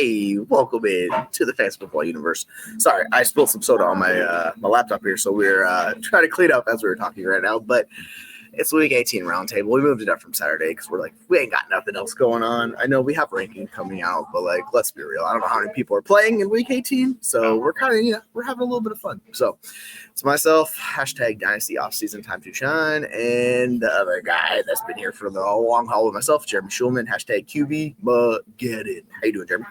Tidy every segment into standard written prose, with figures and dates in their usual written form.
Hey, welcome in to the Fantasy Football Universe. Sorry, I spilled some soda on my laptop here, so we're trying to clean up as we were talking right now. But it's Week 18 Roundtable. We moved it up from Saturday because we're like, we ain't got nothing else going on. I know we have ranking coming out, but like, let's be real. I don't know how many people are playing in Week 18, so we're kind of, we're having a little bit of fun. So it's myself, hashtag Dynasty Offseason Time to Shine, and the other guy that's been here for the long haul with myself, Jeremy Schulman, hashtag QB Mageddon. How you doing, Jeremy?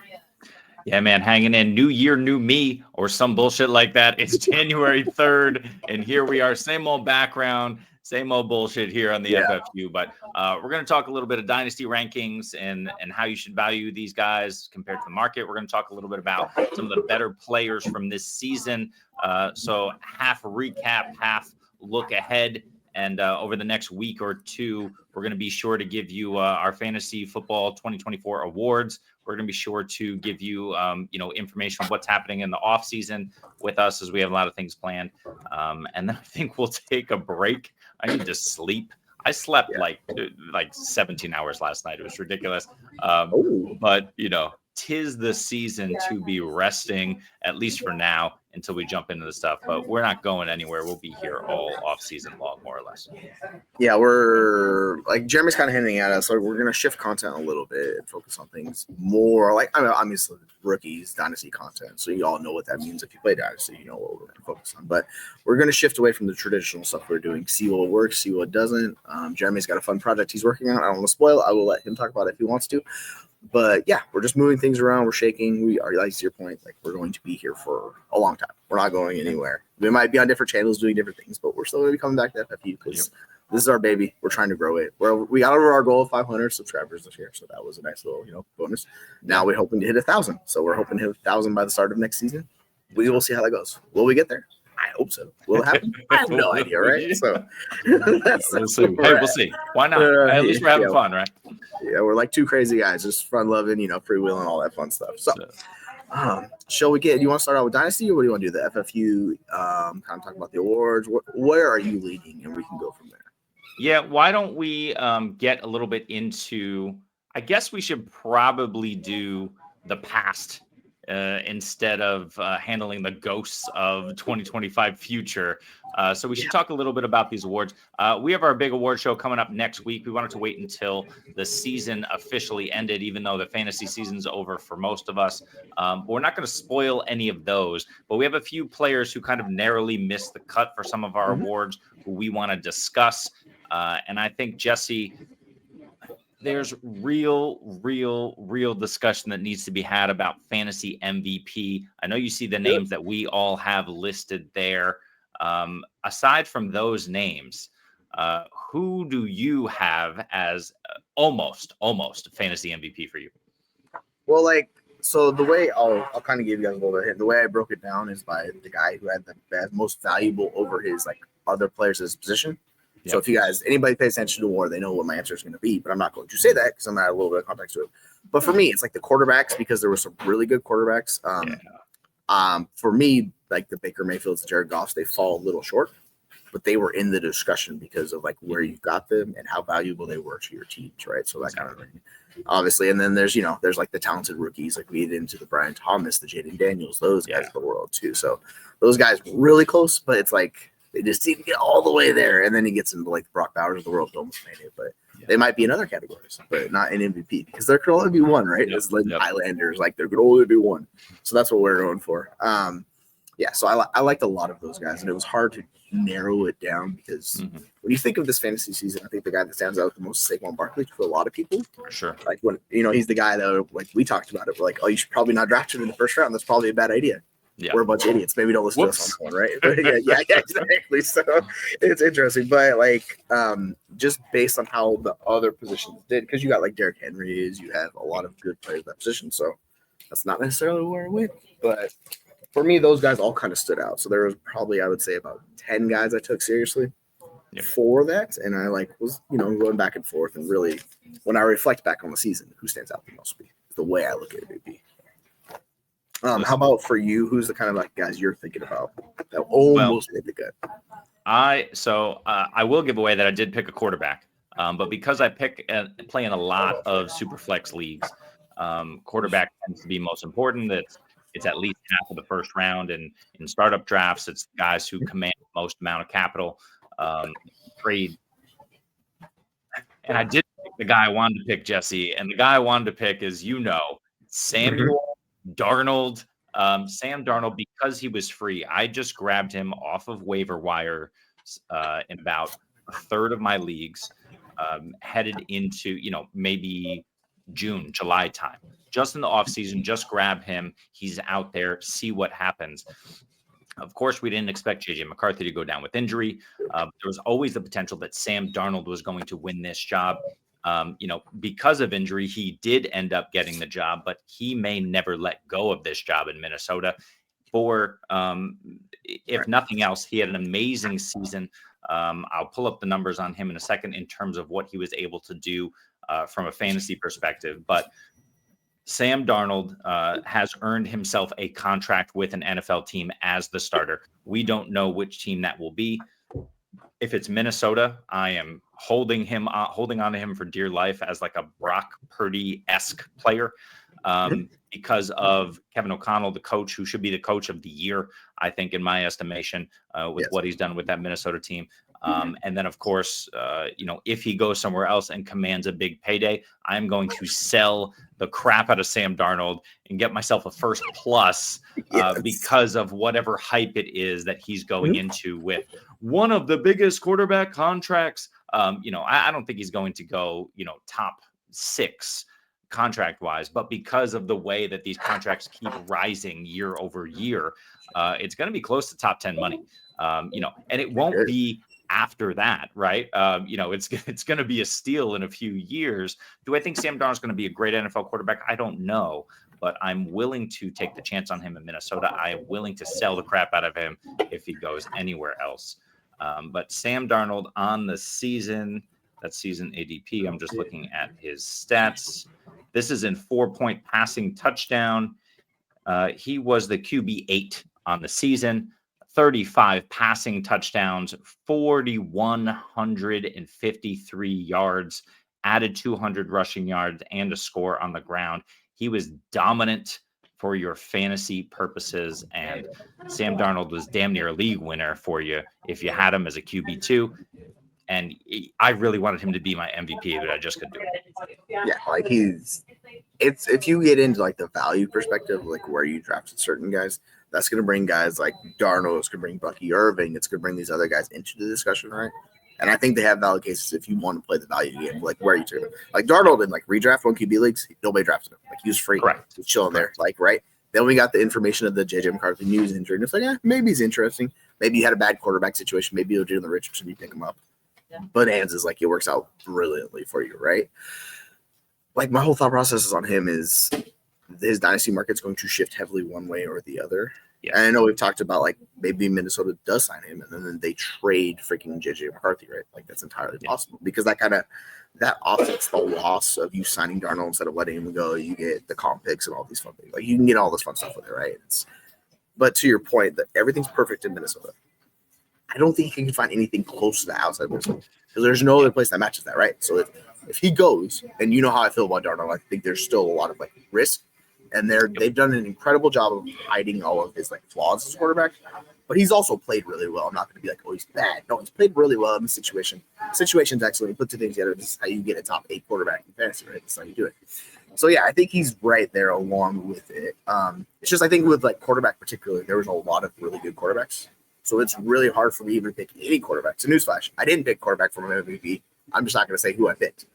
Yeah, man, hanging in. New year, new me, or some bullshit like that. It's January 3rd, and here we are. Same old background, same old bullshit here on the FFU. But we're going to talk a little bit of dynasty rankings and how you should value these guys compared to the market. We're going to talk a little bit about some of the better players from this season. So half recap, half look ahead. And over the next week or two, we're going to be sure to give you our Fantasy Football 2024 awards. We're going to be sure to give you, information on what's happening in the off season with us, as we have a lot of things planned. And then I think we'll take a break. I need to sleep. I slept like 17 hours last night. It was ridiculous. But tis the season to be resting, at least for now, until we jump into the stuff. But we're not going anywhere. We'll be here all off season long, more or less. Yeah, we're like Jeremy's kind of hinting at us. Like we're gonna shift content a little bit and focus on things more. Like obviously rookies, dynasty content. So you all know what that means. If you play dynasty, you know what we're gonna focus on. But we're gonna shift away from the traditional stuff we're doing. See what works, see what doesn't. Jeremy's got a fun project he's working on. I don't want to spoil it. I will let him talk about it if he wants to. But yeah, we're just moving things around. We're shaking. We are, like to your point, like we're going to be here for a long time. We're not going anywhere. We might be on different channels doing different things, but we're still going to be coming back to FFU because this is our baby. We're trying to grow it. We got over our goal of 500 subscribers this year, so that was a nice little bonus. Now we're hoping to hit 1,000. So we're hoping to hit 1,000 by the start of next season. We will see how that goes. Will we get there? I hope so. Will it happen? I have no idea, right? So we'll see. Hey, we'll see. Why not? At least we're having fun, right? Yeah, we're like two crazy guys, just fun loving, freewheeling, all that fun stuff. So, shall we do you want to start out with Dynasty, or what do you want to do? The FFU, kind of talk about the awards. Where are you leading? And we can go from there. Yeah, why don't we get a little bit into, I guess we should probably do the past instead of handling the ghosts of 2025 future. So we should talk a little bit about these awards. We have our big award show coming up next week. We wanted to wait until the season officially ended, even though the fantasy season's over for most of us. But we're not going to spoil any of those. But we have a few players who kind of narrowly missed the cut for some of our awards who we want to discuss. And I think, Jesse, there's real discussion that needs to be had about fantasy MVP. I know you see the names that we all have listed there. Aside from those names, who do you have as almost fantasy MVP for you? Well, so the way I'll kind of give you guys a little bit of hint. The way I broke it down is by the guy who had the most valuable over his other players' in his position. So if anybody pays attention to the war, they know what my answer is going to be, but I'm not going to say that because I'm going to add a little bit of context to it. But for me, it's like the quarterbacks, because there were some really good quarterbacks. For me, like the Baker Mayfields, the Jared Goffs, they fall a little short, but they were in the discussion because of where you got them and how valuable they were to your teams, right? So that kind of thing, obviously. And then there's the talented rookies, like we get into the Brian Thomas, the Jaden Daniels, those guys of the world too. So those guys were really close, but it's they just didn't get all the way there. And then he gets into the Brock Bowers of the world, almost made it. But they might be in other categories, but not in MVP, because there could only be one, right? It's Highlanders, there could only be one. So that's what we're going for. So I liked a lot of those guys, and it was hard to narrow it down because when you think of this fantasy season, I think the guy that stands out the most is Saquon Barkley for a lot of people. Sure. When he's the guy that we talked about it. We're you should probably not draft him in the first round. That's probably a bad idea. Yeah. We're a bunch of idiots. Maybe don't listen to us on one, right? yeah, exactly. So it's interesting, but just based on how the other positions did, because you got Derrick Henry, you have a lot of good players in that position. So that's not necessarily where it went, but for me, those guys all kind of stood out. So there was probably, I would say, about 10 guys I took seriously for that, and I was going back and forth, and really, when I reflect back on the season, who stands out the most is the way I look at MVP. How about for you? Who's the kind of guys you're thinking about that almost made the cut? I will give away that I did pick a quarterback, but because I play in a lot of super flex leagues, Quarterback tends to be most important. It's at least half of the first round, and in startup drafts, it's guys who command the most amount of capital. Trade. And I did pick the guy I wanted to pick, Jesse, and the guy I wanted to pick is, Samuel Darnold. Sam Darnold, because he was free, I just grabbed him off of waiver wire in about a third of my leagues, headed into, maybe June, July time. Just in the offseason, just grab him. He's out there. See what happens. Of course, we didn't expect J.J. McCarthy to go down with injury. There was always the potential that Sam Darnold was going to win this job. Because of injury, he did end up getting the job, but he may never let go of this job in Minnesota. If nothing else, he had an amazing season. I'll pull up the numbers on him in a second in terms of what he was able to do from a fantasy perspective. But Sam Darnold has earned himself a contract with an NFL team as the starter. We don't know which team that will be. If it's Minnesota, I am holding on to him for dear life as like a Brock Purdy-esque player because of Kevin O'Connell, the coach, who should be the coach of the year, I think, in my estimation, with what he's done with that Minnesota team. And then, of course, if he goes somewhere else and commands a big payday, I'm going to sell the crap out of Sam Darnold and get myself a first plus because of whatever hype it is that he's going into with one of the biggest quarterback contracts. I don't think he's going to go, top 6 contract wise, but because of the way that these contracts keep rising year over year, it's going to be close to top 10 money. And it won't be after that, right? It's going to be a steal in a few years. Do I think Sam Darnold's going to be a great NFL quarterback? I don't know, but I'm willing to take the chance on him in Minnesota. I am willing to sell the crap out of him if he goes anywhere else. But Sam Darnold on the season, that's season ADP. I'm just looking at his stats. This is in 4-point passing touchdown. He was the QB 8 on the season. 35 passing touchdowns, 4,153 yards, added 200 rushing yards and a score on the ground. He was dominant for your fantasy purposes, and Sam Darnold was damn near a league winner for you if you had him as a QB2. And I really wanted him to be my MVP, but I just couldn't do it. Yeah, like it's if you get into like the value perspective, like where you drafted certain guys, that's going to bring guys like Darnold. It's going to bring Bucky Irving. It's going to bring these other guys into the discussion, right? And I think they have valid cases if you want to play the value game, like where you took him. Like Darnold in like redraft 1 QB leagues, nobody drafted him. Like he was free. Correct. He's chilling there, like, right? Then we got the information of the J.J. McCarthy news injury. And it's like, maybe he's interesting. Maybe you had a bad quarterback situation. Maybe you'll do the Richardson, you pick him up. Yeah. But Hans is like, it works out brilliantly for you, right? Like my whole thought process is on him is his dynasty market's going to shift heavily one way or the other. Yeah. And I know we've talked about like maybe Minnesota does sign him and then they trade freaking J.J. McCarthy, right? Like that's entirely possible because that offsets the loss of you signing Darnold instead of letting him go. You get the comp picks and all these fun things. Like you can get all this fun stuff with it, right? But to your point that everything's perfect in Minnesota, I don't think you can find anything close to the outside of Minnesota because there's no other place that matches that, right? So if he goes, and you know how I feel about Darnold, I think there's still a lot of like risk. And they've done an incredible job of hiding all of his like flaws as a quarterback, but he's also played really well. I'm not going to be like, oh, he's bad. No, he's played really well in the situation. Situation's excellent. You put 2 things together. This is how you get a top 8 quarterback in fantasy, right? That's how you do it. So yeah, I think he's right there along with it. It's just I think with like quarterback particularly, there was a lot of really good quarterbacks. So it's really hard for me even to pick any quarterback. So newsflash, I didn't pick quarterback from an MVP. I'm just not going to say who I picked.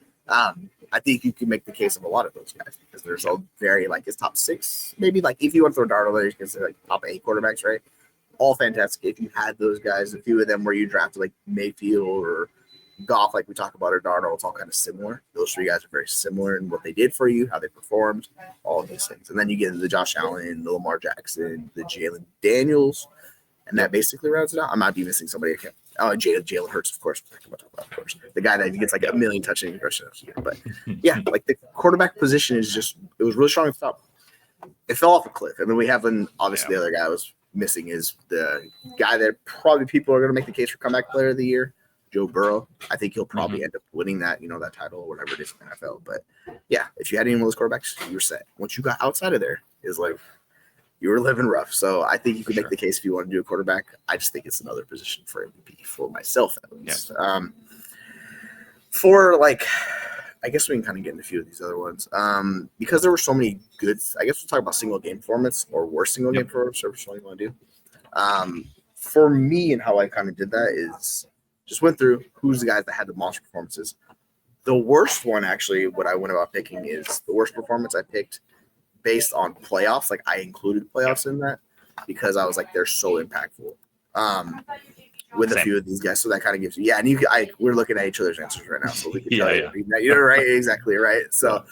I think you can make the case of a lot of those guys because there's a very like it's top 6, maybe like if you want to throw Darnold there, you can say like top 8 quarterbacks, right? All fantastic. If you had those guys, a few of them where you drafted like Mayfield or Goff, like we talked about, or Darnold, it's all kind of similar. Those 3 guys are very similar in what they did for you, how they performed, all of these things. And then you get into the Josh Allen, the Lamar Jackson, the Jalen Daniels, and that basically rounds it out. I might be missing somebody. Jalen Hurts, of course. Of course, the guy that gets like a million touchdown rushes here. But yeah, like the quarterback position is it was really strong at the top. It fell off a cliff. I mean, we have the other guy I was missing is the guy that probably people are going to make the case for comeback player of the year, Joe Burrow. I think he'll probably end up winning that, that title or whatever it is in the NFL. But yeah, if you had any of those quarterbacks, you're set. Once you got outside of there, is like you were living rough. So I think you could make the case if you want to do a quarterback. I just think it's another position for MVP for myself at least. Yeah. For I guess we can kind of get into a few of these other ones. Because there were so many good, I guess we'll talk about single game performance or worst single game performance, which one you want to do. For me and how I kind of did that is just went through who's the guys that had the monster performances. The worst one, actually, what I went about picking is the worst performance I picked based on playoffs. Like I included playoffs in that because I was like, they're so impactful. With a few of these guys, so that kind of gives you, and we're looking at each other's answers right now, so we can tell you, you're right, exactly right. So,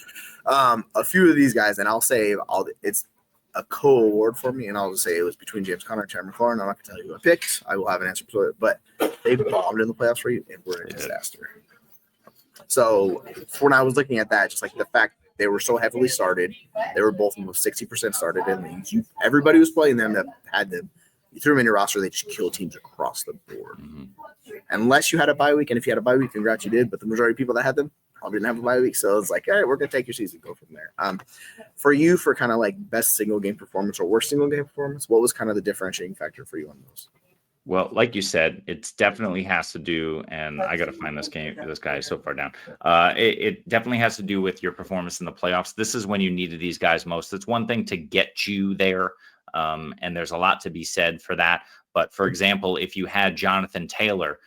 a few of these guys, and I'll say it's a co-award for me, and I'll just say it was between James Conner and Terry McLaurin. I'm not gonna tell you who I picked. I will have an answer for it, but they bombed in the playoffs for you, and were a disaster. So, when I was looking at that, just like the fact they were so heavily started, they were both of them 60% started in leagues. Everybody was playing them that had them. You threw them in your roster, they just kill teams across the board. Unless you had a bye week, and if you had a bye week, congrats, you did. But the majority of people that had them probably didn't have a bye week, so it's like, all right, we're gonna take your season, go from there. For you, for kind of like best single game performance or worst single game performance, what was kind of the differentiating factor for you on those? Well, like you said, it definitely has to do, and I got to find this guy is so far down. It definitely has to do with your performance in the playoffs. This is when you needed these guys most. It's one thing to get you there. And there's a lot to be said for that. But for example, if you had Jonathan Taylor,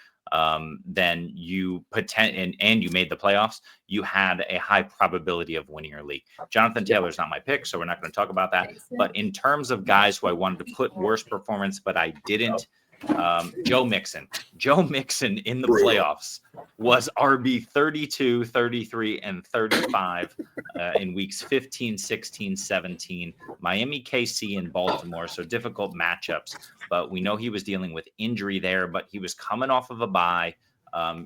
then you and you made the playoffs, you had a high probability of winning your league. Jonathan Taylor is not my pick, so we're not going to talk about that. But in terms of guys who I wanted to put worst performance, but I didn't, Joe Mixon in the playoffs was RB 32, 33, and 35 in weeks 15, 16, 17. Miami, KC, and Baltimore, so difficult matchups. But we know he was dealing with injury there, but he was coming off of a bye.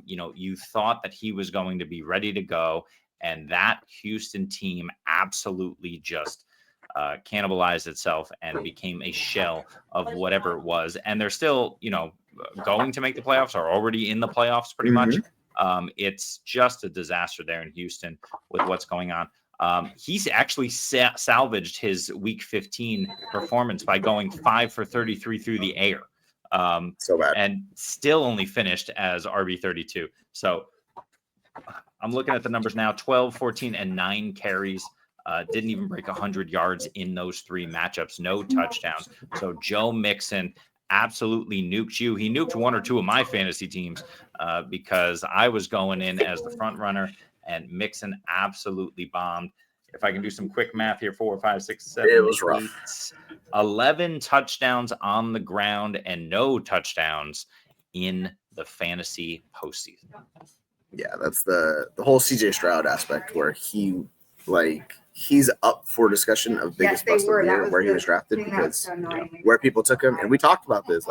You thought that he was going to be ready to go, and that Houston team absolutely just cannibalized itself and became a shell of whatever it was. And they're still, going to make the playoffs, or already in the playoffs pretty much. It's just a disaster there in Houston with what's going on. He's actually salvaged his week 15 performance by going 5 for 33 through the air. So bad. And still only finished as RB 32. So I'm looking at the numbers now, 12, 14, and 9 carries. Didn't even break 100 yards in those 3 matchups. No touchdowns. So Joe Mixon absolutely nuked you. He nuked 1 or 2 of my fantasy teams because I was going in as the front runner, and Mixon absolutely bombed. If I can do some quick math here, 4, 5, 6, 7, it was 8, rough. 11 touchdowns on the ground and no touchdowns in the fantasy postseason. Yeah, that's the whole CJ Stroud aspect where he's up for discussion of biggest bust of the year, where he was drafted, because where people took him, and we talked about this,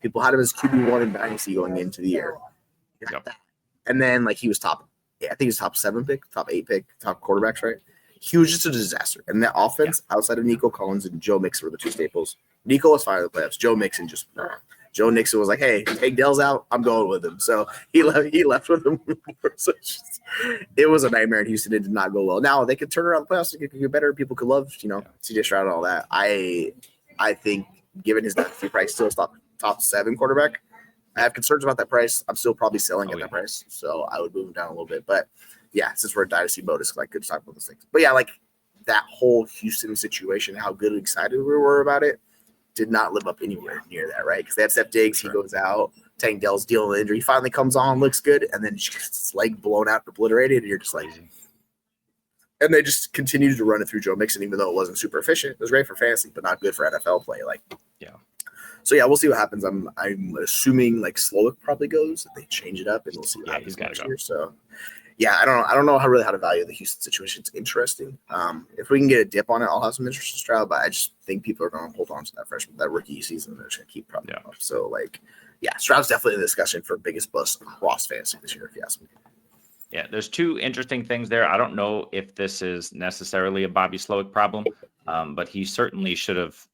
people had him as QB1 in dynasty going into the year. And then he was top 7 pick, top 8 pick, top quarterbacks, right? He was just a disaster. And that offense, outside of Nico Collins and Joe Mixon, were the 2 staples. Nico was fine in the playoffs. Joe Mixon Joe Nixon was like, "Hey, take Dell's out. I'm going with him." So he left with him. So it was a nightmare in Houston. It did not go well. Now they could turn around the playoffs. It could get better. People could love, CJ Stroud and all that. I think, given his dynasty price, still top 7 quarterback. I have concerns about that price. I'm still probably selling at that price, so I would move him down a little bit. But yeah, since we're in dynasty mode, it's good to talk about those things. But yeah, that whole Houston situation, how good and excited we were about it, did not live up anywhere near that, right? Because they have Steph Diggs, he goes out, Tank Dell's dealing with injury, he finally comes on, looks good, and then just gets his leg blown out, obliterated, and you're just like, and they just continued to run it through Joe Mixon, even though it wasn't super efficient. It was great for fantasy, but not good for NFL play. So yeah, we'll see what happens. I'm assuming Slowick probably goes. They change it up, and we'll see what happens next year. So yeah, I don't know how to value the Houston situation. It's interesting. If we can get a dip on it, I'll have some interest in Stroud, but I just think people are going to hold on to that rookie season. They're just going to keep propping him up. So Stroud's definitely in the discussion for biggest bust across fantasy this year, if you ask me. Yeah, there's 2 interesting things there. I don't know if this is necessarily a Bobby Slowick problem, but he certainly should have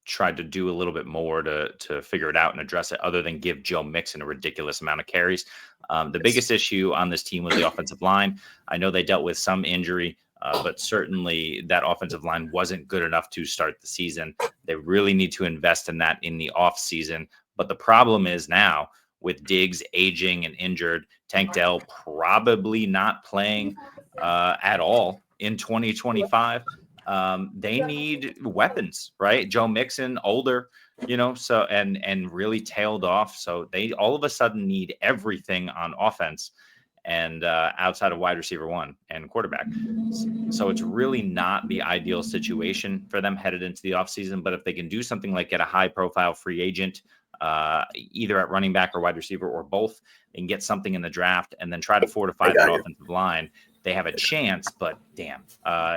tried to do a little bit more to figure it out and address it, other than give Joe Mixon a ridiculous amount of carries. The biggest issue on this team was the offensive line. I know they dealt with some injury, but certainly that offensive line wasn't good enough to start the season. They really need to invest in that in the off season. But the problem is now, with Diggs aging and injured, Tank Dell probably not playing at all in 2025. They need weapons, right? Joe Mixon, older, so and really tailed off. So they all of a sudden need everything on offense and outside of wide receiver one and quarterback. So it's really not the ideal situation for them headed into the offseason. But if they can do something like get a high profile free agent, either at running back or wide receiver or both, and get something in the draft and then try to fortify that offensive line, they have a chance. But damn,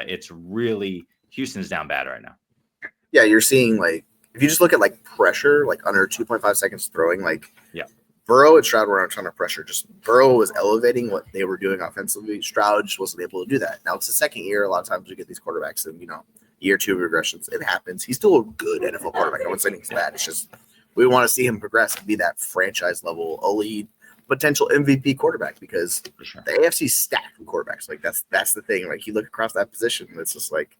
it's really, Houston's down bad right now. Yeah, you're seeing, like, if you just look at like pressure, like under 2.5 seconds throwing, like Burrow and Stroud were on a ton of pressure. Just Burrow was elevating what they were doing offensively. Stroud just wasn't able to do that. Now it's the second year. A lot of times we get these quarterbacks and, year two regressions. It happens. He's still a good NFL quarterback. I wouldn't say he's bad. It's just we want to see him progress and be that franchise level elite potential MVP quarterback, because the AFC is stacked with quarterbacks. Like that's the thing. Like you look across that position, and it's just like,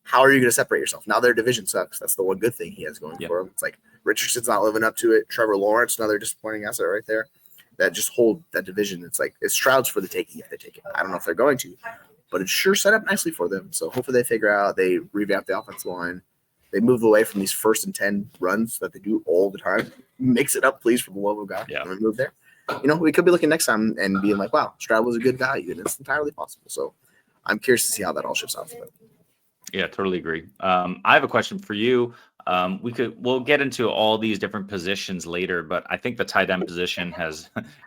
how are you going to separate yourself? Now their division sucks. That's the one good thing he has going for him. It's like Richardson's not living up to it. Trevor Lawrence, another disappointing asset right there. That just hold that division. It's like it's Stroud's for the taking if they take it. I don't know if they're going to, but it's sure set up nicely for them. So hopefully they figure out, they revamp the offensive line. They move away from these 1st and 10 runs that they do all the time. Mix it up, please, for the love of God. And move there. We could be looking next time and being like, wow, Stroud was a good value, and it's entirely possible. So I'm curious to see how that all shifts out for them. Yeah, totally agree. I have a question for you. We'll get into all these different positions later, but I think the tight end position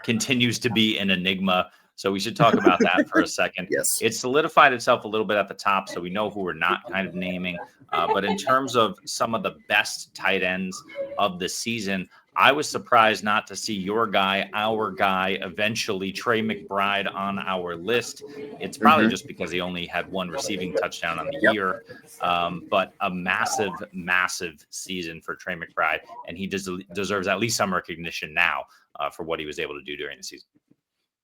continues to be an enigma. So we should talk about that for a second. Yes. It solidified itself a little bit at the top, so we know who we're not kind of naming. But in terms of some of the best tight ends of the season, I was surprised not to see your guy, our guy, eventually Trey McBride on our list. It's probably just because he only had one receiving touchdown on the year, but a massive, massive season for Trey McBride, and he deserves at least some recognition now for what he was able to do during the season.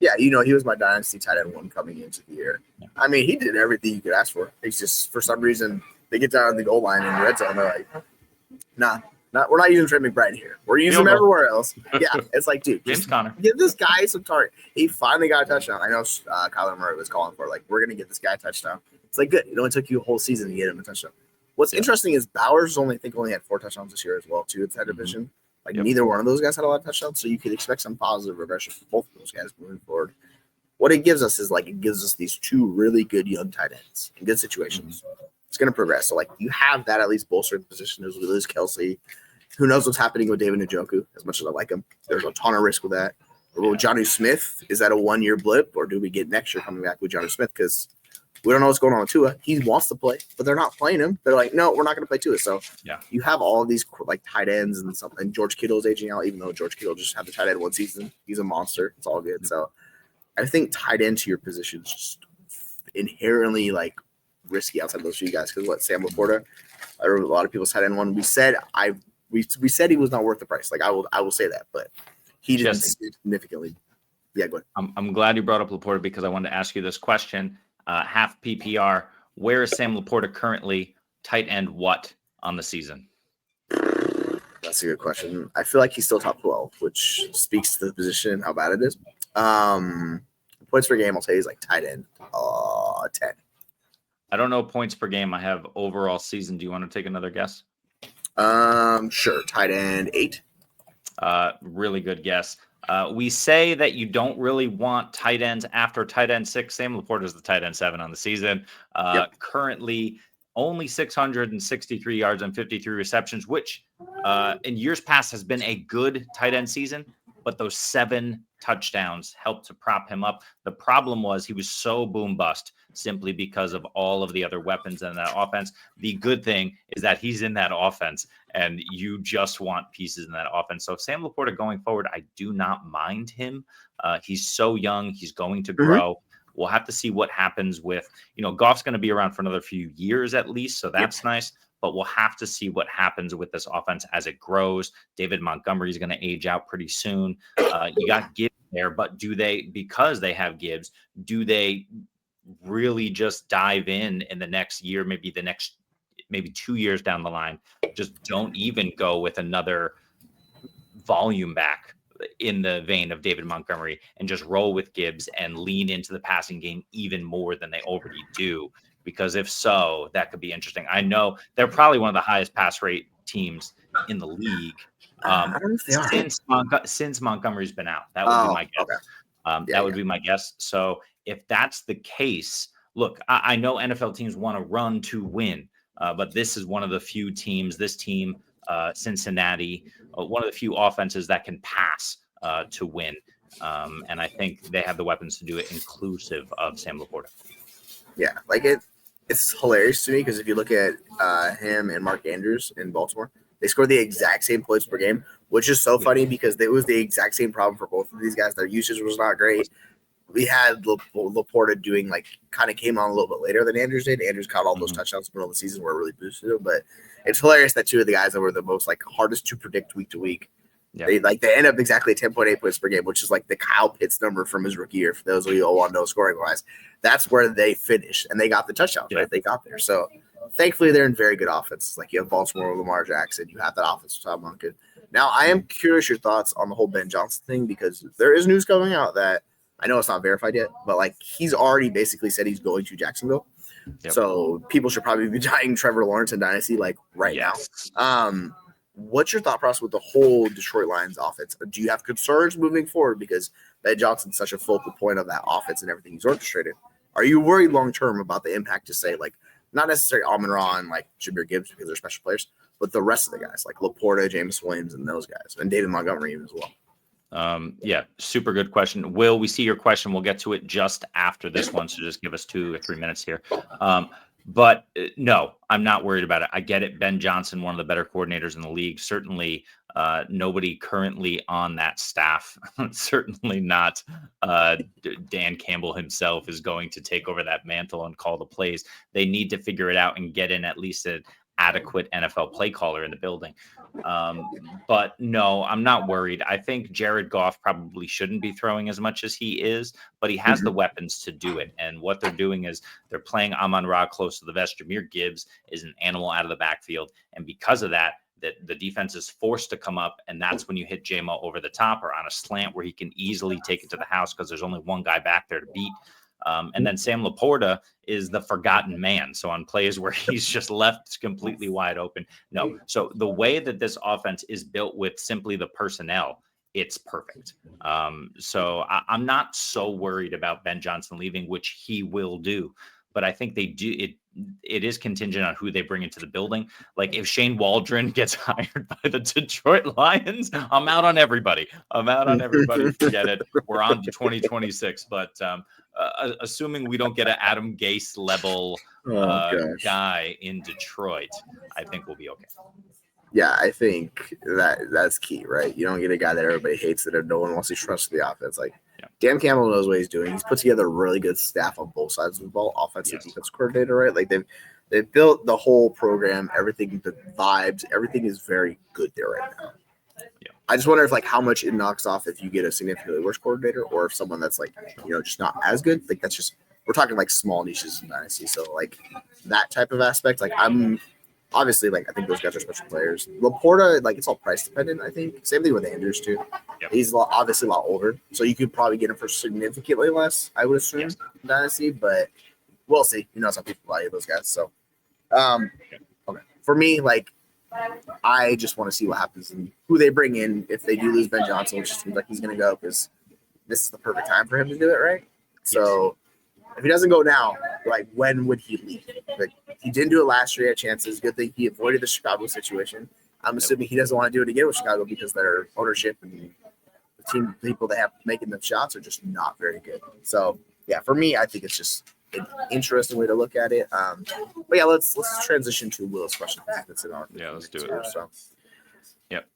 Yeah, he was my dynasty tight end one coming into the year. I mean, he did everything you could ask for. It's just, for some reason, they get down to the goal line in the red zone. They're like, nah, we're not using Trey McBride here. We're using him everywhere else. Yeah, it's like, dude, James Conner, give this guy some target. He finally got a touchdown. I know Kyler Murray was calling for, like, we're going to get this guy a touchdown. It's like, good. It only took you a whole season to get him a touchdown. What's interesting is Bowers only had 4 touchdowns this year as well, too. It's that division. Like, neither one of those guys had a lot of touchdowns, so you could expect some positive regression from both of those guys moving forward. What it gives us is, like, it gives us these 2 really good young tight ends in good situations. It's going to progress. So, like, you have that at least bolstered the position. There's Liz Kelsey. Who knows what's happening with David Njoku? As much as I like him, there's a ton of risk with that. Or with Jonnu Smith, is that a 1-year blip, or do we get next year coming back with Jonnu Smith? Because we don't know what's going on with Tua. He wants to play, but they're not playing him. They're like, no, we're not going to play Tua. So you have all of these, like, tight ends and something. And George Kittle's aging out, even though George Kittle just had the tight end one season. He's a monster. It's all good. So I think tight end to your position is just inherently, like, risky outside those few guys. Because Sam Laporta, a lot of people's tight end one. We said we said he was not worth the price. Like, I will say that, but he didn't significantly. Yeah, go ahead. I'm glad you brought up Laporta, because I wanted to ask you this question. Half PPR, where is Sam Laporta currently? Tight end what on the season? That's a good question. I feel like he's still top 12, which speaks to the position and how bad it is. Points per game, I'll say he's like tight end 10. I don't know points per game. I have overall season. Do you want to take another guess? Sure. Tight end 8. Really good guess. We say that you don't really want tight ends after tight end 6. Sam Laporta is the tight end 7 on the season. Currently only 663 yards and 53 receptions, which in years past has been a good tight end season, but those 7 touchdowns helped to prop him up. The problem was he was so boom bust simply because of all of the other weapons in that offense. The good thing is that he's in that offense, and you just want pieces in that offense. So Sam Laporta going forward, I do not mind him. He's so young. He's going to grow. We'll have to see what happens with, Goff's going to be around for another few years at least. So that's nice. but we'll have to see what happens with this offense as it grows. David Montgomery is going to age out pretty soon. You got Gibbs there, but because they have Gibbs, do they really just dive in the next year, maybe 2 years down the line, just don't even go with another volume back in the vein of David Montgomery and just roll with Gibbs and lean into the passing game even more than they already do? Because if so, that could be interesting. I know they're probably one of the highest pass rate teams in the league I don't know if they are. since Montgomery's been out. That would be my guess. Okay. That would be my guess. So if that's the case, look, I know NFL teams want to run to win, but this is one of the few teams, Cincinnati, one of the few offenses that can pass to win. And I think they have the weapons to do it, inclusive of Sam Laporta. Yeah, it's hilarious to me because if you look at him and Mark Andrews in Baltimore, they scored the exact same points per game, which is so funny because it was the exact same problem for both of these guys. Their usage was not great. We had Laporta kind of came on a little bit later than Andrews did. Andrews caught all those touchdowns in the middle of the season where it really boosted him. But it's hilarious that two of the guys that were the most hardest to predict week to week, they end up exactly at 10.8 points per game, which is the Kyle Pitts number from his rookie year. For those of you who want to know scoring wise, that's where they finished and they got the touchdowns. Right, they got there. So thankfully they're in very good offenses. You have Baltimore with Lamar Jackson, you have that offense with Todd Monken. Now I am curious your thoughts on the whole Ben Johnson thing because there is news coming out that I know it's not verified yet, but he's already basically said he's going to Jacksonville. Yep. So people should probably be dying Trevor Lawrence in Dynasty right now. What's your thought process with the whole Detroit Lions offense? Do you have concerns moving forward because Ben Johnson's such a focal point of that offense and everything he's orchestrated? Are you worried long term about the impact to say not necessarily Amon-Ra and Jahmyr Gibbs because they're special players, but the rest of the guys Laporta, James Williams, and those guys, and David Montgomery even as well? Super good question. Will, we see your question. We'll get to it just after this one. So just give us 2 or 3 minutes here. But no, I'm not worried about it. I get it. Ben Johnson, one of the better coordinators in the league. Certainly nobody currently on that staff, certainly not Dan Campbell himself, is going to take over that mantle and call the plays. They need to figure it out and get in at least an adequate NFL play caller in the building. But no, I'm not worried. I think Jared Goff probably shouldn't be throwing as much as he is, but he has the weapons to do it. And what they're doing is they're playing Amon-Ra close to the vest. Jahmyr Gibbs is an animal out of the backfield. And because of that, the defense is forced to come up. And that's when you hit J-Mo over the top or on a slant where he can easily take it to the house because there's only one guy back there to beat. And then Sam Laporta is the forgotten man. So on plays where he's just left completely wide open. No. So the way that this offense is built with simply the personnel, it's perfect. So I'm not so worried about Ben Johnson leaving, which he will do. But I think they do it. It is contingent on who they bring into the building. If Shane Waldron gets hired by the Detroit Lions, I'm out on everybody. Forget it. We're on to 2026. But assuming we don't get an Adam Gase level guy in Detroit, I think we'll be okay. Yeah, I think that's key, right? You don't get a guy that everybody hates that no one wants to trust the offense. Dan Campbell knows what he's doing. He's put together a really good staff on both sides of the ball, offensive defense coordinator, right? They've built the whole program, everything, the vibes, everything is very good there right now. Yeah. I just wonder if how much it knocks off if you get a significantly worse coordinator or if someone that's just not as good. That's just, we're talking small niches in Dynasty. So that type of aspect, I'm obviously I think those guys are special players. Laporta, it's all price dependent, I think. Same thing with Andrews too. Yep. He's obviously a lot older. So you could probably get him for significantly less, I would assume, in Dynasty, but we'll see. Some people value those guys. So okay. For me, I just want to see what happens and who they bring in if they do lose Ben Johnson, which seems like he's going to go because this is the perfect time for him to do it, right? So if he doesn't go now, when would he leave? He didn't do it last year. He had chances. Good thing he avoided the Chicago situation. I'm assuming he doesn't want to do it again with Chicago because their ownership and the team people they have making the shots are just not very good. So yeah, for me, I think it's just an interesting way to look at it. But yeah, let's transition to Will's question. That's in our let's do it. So, yep.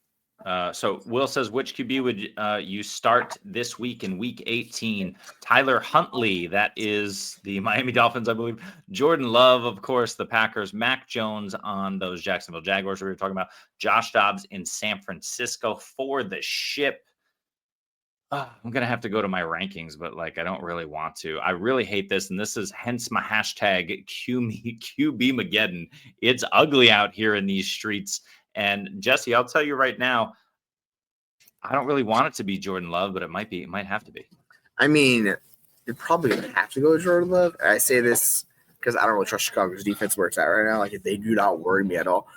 So Will says, which QB would you start this week in week 18? Tyler Huntley, that is the Miami Dolphins, I believe. Jordan Love, of course, the Packers. Mac Jones on those Jacksonville Jaguars we were talking about. Josh Dobbs in San Francisco for the ship. I'm going to have to go to my rankings, but I don't really want to. I really hate this. And this is hence my hashtag QB Mageddon. It's ugly out here in these streets. And Jesse, I'll tell you right now, I don't really want it to be Jordan Love, but it might have to be. I mean, you're probably going to have to go with Jordan Love. I say this because I don't really trust Chicago's defense where it's at right now. They do not worry me at all.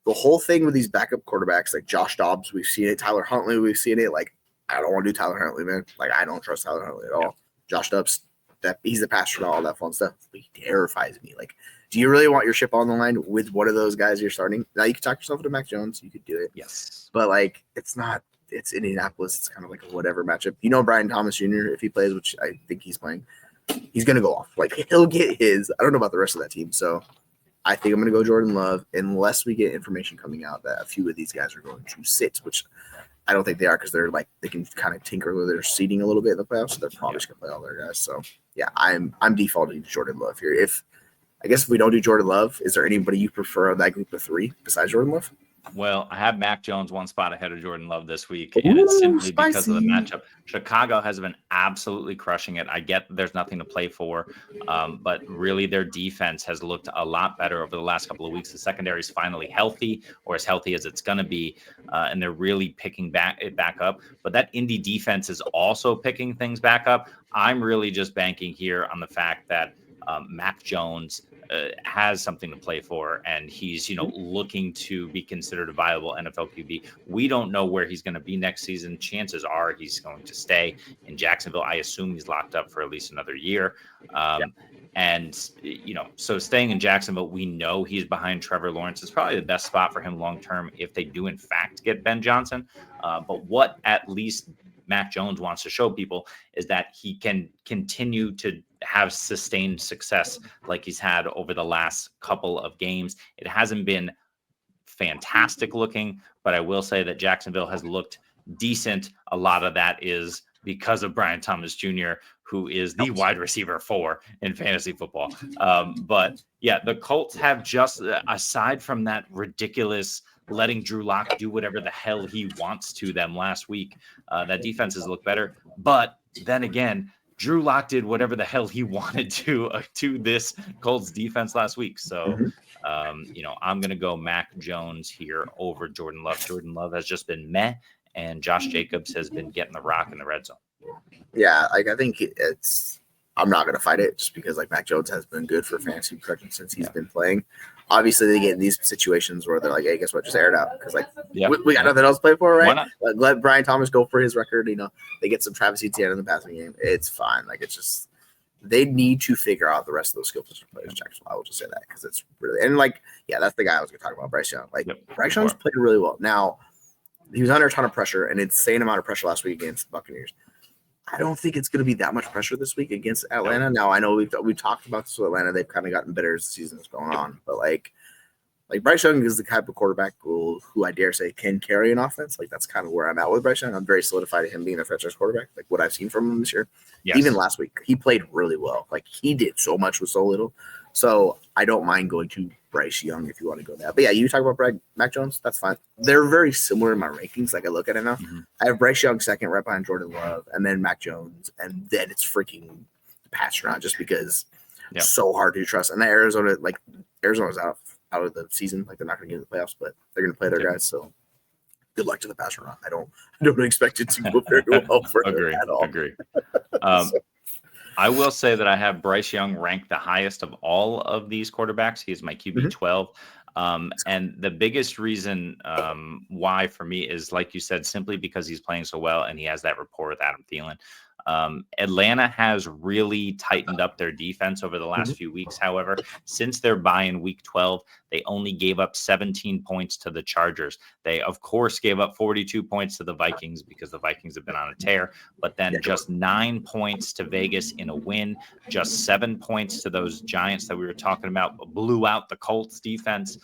The whole thing with these backup quarterbacks, like Josh Dobbs, we've seen it. Tyler Huntley, we've seen it. I don't want to do Tyler Huntley, man. I don't trust Tyler Huntley at all. Yeah. Josh Dobbs, he's the passer and all that fun stuff. He terrifies me. Do you really want your ship on the line with one of those guys you're starting? Now, you can talk yourself into Mac Jones. You could do it. Yes. But, it's not – it's Indianapolis. It's kind of a whatever matchup. Brian Thomas Jr., if he plays, which I think he's playing, he's going to go off. He'll get his. I don't know about the rest of that team. So, I think I'm going to go Jordan Love unless we get information coming out that a few of these guys are going to sit, which I don't think they are because they're they can kind of tinker with their seating a little bit in the playoffs. So they're probably just going to play all their guys. So, yeah, I'm defaulting to Jordan Love here. I guess if we don't do Jordan Love, is there anybody you prefer on that group of three besides Jordan Love? Well, I have Mac Jones one spot ahead of Jordan Love this week, and it's simply because of the matchup. Chicago has been absolutely crushing it. I get there's nothing to play for, but really their defense has looked a lot better over the last couple of weeks. The secondary is finally healthy, or as healthy as it's going to be, and they're really picking it back up. But that Indy defense is also picking things back up. I'm really just banking here on the fact that Mac Jones has something to play for, and he's looking to be considered a viable NFL QB. We don't know where he's going to be next season. Chances are he's going to stay in Jacksonville. I assume he's locked up for at least another year. And so staying in Jacksonville, we know he's behind Trevor Lawrence. It's probably the best spot for him long term if they do in fact get Ben Johnson. But what at least Mac Jones wants to show people is that he can continue to have sustained success like he's had over the last couple of games. It hasn't been fantastic looking, but I will say that Jacksonville has looked decent. A lot of that is because of Brian Thomas Jr., who is the wide receiver 4 in fantasy football. But yeah, the Colts have just, aside from that ridiculous letting Drew Lock do whatever the hell he wants to them last week, that defense has looked better. But then again, Drew Lock did whatever the hell he wanted to this Colts defense last week. So, I'm going to go Mac Jones here over Jordan Love. Jordan Love has just been meh, and Josh Jacobs has been getting the rock in the red zone. Yeah, I think I'm not going to fight it just because Mac Jones has been good for fantasy production since he's been playing. Obviously, they get in these situations where they're like, hey, guess what? Just air it out because we got nothing else to play for, right? Let Brian Thomas go for his record. They get some Travis Etienne in the passing game. It's fine. It's just they need to figure out the rest of those skill position players. I will just say that because it's really that's the guy I was going to talk about, Bryce Young. Bryce Young's played really well. Now he was under a ton of pressure, an insane amount of pressure last week against the Buccaneers. I don't think it's going to be that much pressure this week against Atlanta. Now, I know we've talked about this with Atlanta. They've kind of gotten better as the season is going on. But, Bryce Young is the type of quarterback who I dare say can carry an offense. That's kind of where I'm at with Bryce Young. I'm very solidified in him being a franchise quarterback, what I've seen from him this year. Yes. Even last week, he played really well. He did so much with so little. So, I don't mind going to Bryce Young if you want to go that. But, yeah, you talk about Mac Jones, that's fine. They're very similar in my rankings. I look at it now. Mm-hmm. I have Bryce Young second right behind Jordan Love, and then Mac Jones, and then it's freaking pass around just because it's so hard to trust. And Arizona's out of the season. They're not going to get in the playoffs, but they're going to play their guys. So good luck to the pass around. I don't expect it to go very well for them at all. Agree. I will say that I have Bryce Young ranked the highest of all of these quarterbacks. He is my QB 12. And the biggest reason why for me is, like you said, simply because he's playing so well and he has that rapport with Adam Thielen. Atlanta has really tightened up their defense over the last few weeks. However, since their bye in week 12, they only gave up 17 points to the Chargers. They, of course, gave up 42 points to the Vikings because the Vikings have been on a tear, but then just 9 points to Vegas in a win, just 7 points to those Giants that we were talking about, blew out the Colts defense.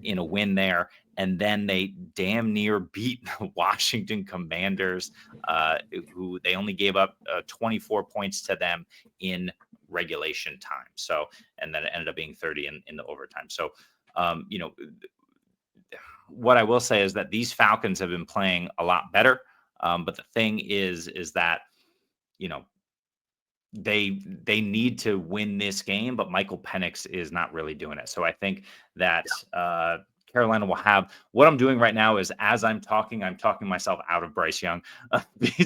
in a win there. And then they damn near beat Washington Commanders, who they only gave up 24 points to them in regulation time. So, and then it ended up being 30 in the overtime. So, what I will say is that these Falcons have been playing a lot better. But the thing is that, they need to win this game, but Michael Penix is not really doing it. So I think that Carolina will have what I'm doing right now is as I'm talking myself out of Bryce Young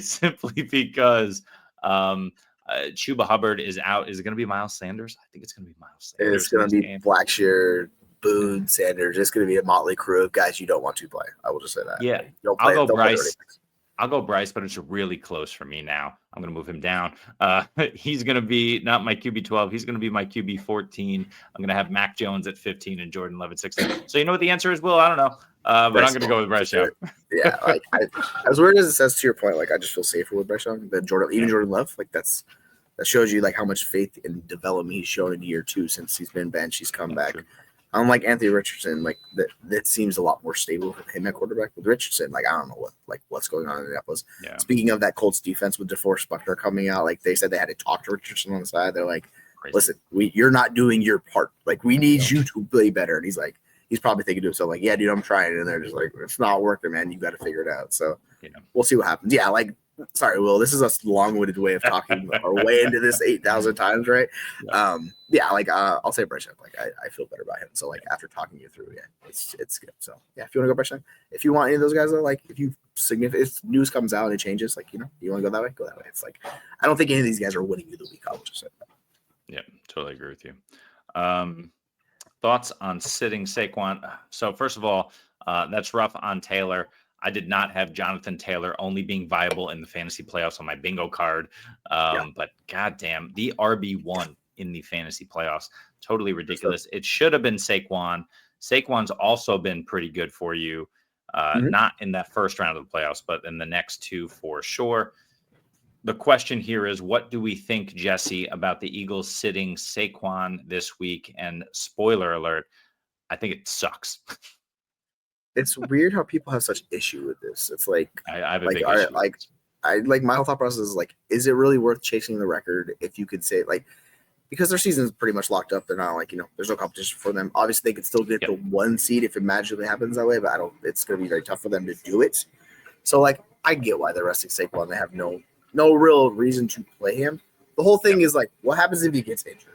simply because Chuba Hubbard is out. Is it going to be Miles Sanders? I think it's going to be Miles Sanders. It's going to be Blackshear, Boone, Sanders. It's going to be a motley crew of guys you don't want to play. I will just say that. Yeah. I'll go Bryce, but it's really close for me now. I'm going to move him down. He's going to be not my QB 12. He's going to be my QB 14. I'm going to have Mac Jones at 15 and Jordan Love at 16. So you know what the answer is, Will? I don't know. But I'm going to go with Bryce Young. Yeah. As weird as it says to your point, I just feel safer with Bryce Young than Jordan Love. That shows you how much faith and development he's shown in year 2 since he's been benched. He's come back. True. Unlike Anthony Richardson, that seems a lot more stable with him at quarterback. With Richardson, I don't know what's going on in Indianapolis. Yeah. Speaking of that Colts defense with DeForest Buckner coming out, they said they had to talk to Richardson on the side. They're like, crazy. Listen, you're not doing your part. We need you to play better. And he's probably thinking to himself, yeah, dude, I'm trying. And they're just it's not working, man. You got to figure it out. So we'll see what happens. Yeah, sorry, Will, this is a long-winded way of talking our way into this 8,000 times, right? I'll say Bryce Young. I feel better about him. So, after talking you through, it's good. So, if you want to go Bryce Young. If you want any of those guys, though, if news comes out and it changes, you want to go that way, go that way. It's I don't think any of these guys are winning you the week. I'll just say that. Yeah, totally agree with you. Thoughts on sitting Saquon? So, first of all, that's rough on Taylor. I did not have Jonathan Taylor only being viable in the fantasy playoffs on my bingo card. But goddamn, the RB1 in the fantasy playoffs, totally ridiculous. It should have been Saquon. Saquon's also been pretty good for you. Not in that first round of the playoffs, but in the next 2 for sure. The question here is, what do we think, Jesse, about the Eagles sitting Saquon this week? And spoiler alert, I think it sucks. It's weird how people have such issue with this. It's I have a big issue. My whole thought process is it really worth chasing the record if you could say because their season is pretty much locked up. They're not there's no competition for them. Obviously they could still get the 1 seed if it magically happens that way, but it's going to be very tough for them to do it. So I get why they're resting Saquon. They have no real reason to play him. The whole thing is what happens if he gets injured?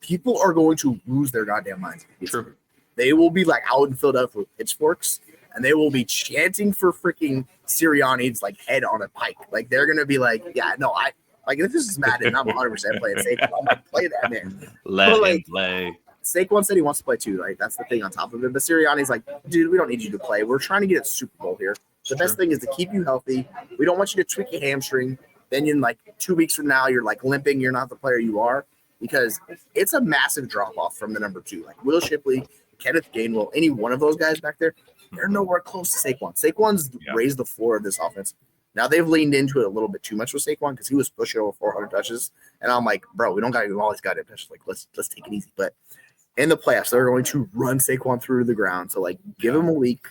People are going to lose their goddamn minds. True. They will be out in Philadelphia with pitchforks, and they will be chanting for freaking Sirianni's head on a pike. They're gonna be if this is Madden, I'm 100% playing Saquon. I'm gonna play that man. Let him play. Saquon said he wants to play too. That's the thing on top of it. But Sirianni's dude, we don't need you to play. We're trying to get a Super Bowl here. The best thing is to keep you healthy. We don't want you to tweak your hamstring. Then in 2 weeks from now, you're limping. You're not the player you are, because it's a massive drop off from the number 2. Will Shipley, Kenneth Gainwell, any one of those guys back there, they're nowhere close to Saquon. Saquon's raised the floor of this offense. Now they've leaned into it a little bit too much with Saquon because he was pushing over 400 touches. And I'm bro, we don't got to do all these goddamn touches. Let's take it easy. But in the playoffs, they're going to run Saquon through the ground. So give him a week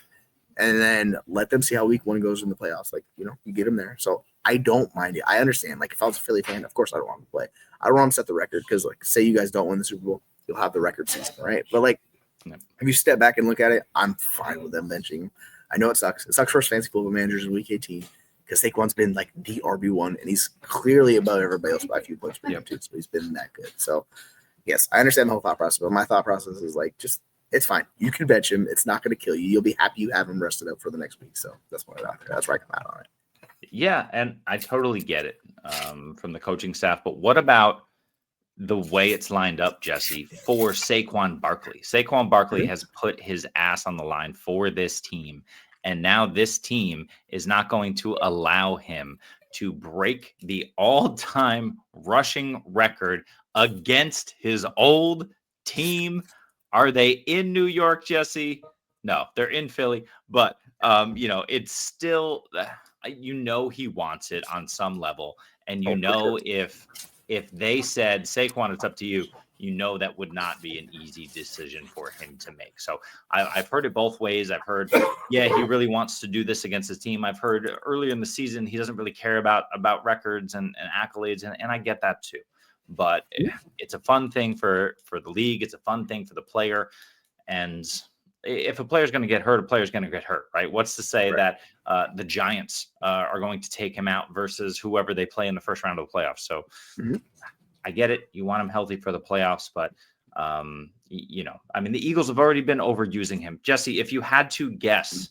and then let them see how week 1 goes in the playoffs. You get him there. So I don't mind it. I understand. If I was a Philly fan, of course I don't want him to play. I don't want him to set the record because say you guys don't win the Super Bowl, you'll have the record season, right? But if you step back and look at it, I'm fine with them benching him. I know it sucks. It sucks for us fantasy football managers in week 18 because Saquon's been the RB1 and he's clearly above everybody else by a few points per game too. So he's been that good. So yes, I understand the whole thought process, but my thought process is just it's fine. You can bench him. It's not going to kill you. You'll be happy you have him rested up for the next week. So that's what out there. That's where I come out on it. Yeah, and I totally get it from the coaching staff. But what about the way it's lined up, Jesse, for Saquon Barkley? Saquon Barkley has put his ass on the line for this team. And now this team is not going to allow him to break the all-time rushing record against his old team. Are they in New York, Jesse? No, they're in Philly. But, it's still, he wants it on some level. And if they said, Saquon, it's up to you, that would not be an easy decision for him to make. So I've heard it both ways. I've heard, he really wants to do this against his team. I've heard earlier in the season, he doesn't really care about records and accolades. And I get that too. But it's a fun thing for the league. It's a fun thing for the player. And if a player's going to get hurt, a player's going to get hurt, right? What's to say that the Giants are going to take him out versus whoever they play in the first round of the playoffs? So I get it. You want him healthy for the playoffs, but I mean, the Eagles have already been overusing him. Jesse, if you had to guess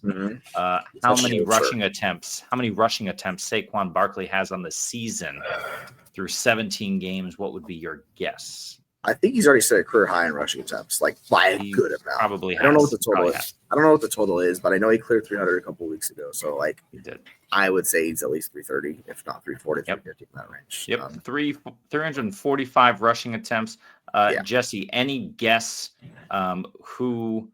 how many rushing attempts Saquon Barkley has on the season through 17 games, what would be your guess? I think he's already set a career high in rushing attempts, like by a good amount. Probably. I don't know what the total is. I don't know what the total is, but I know he cleared 300 a couple of weeks ago. So, like, he did. I would say he's at least 330, if not 340, 350 in that range. Yep. 345 rushing attempts. Jesse, any guess who,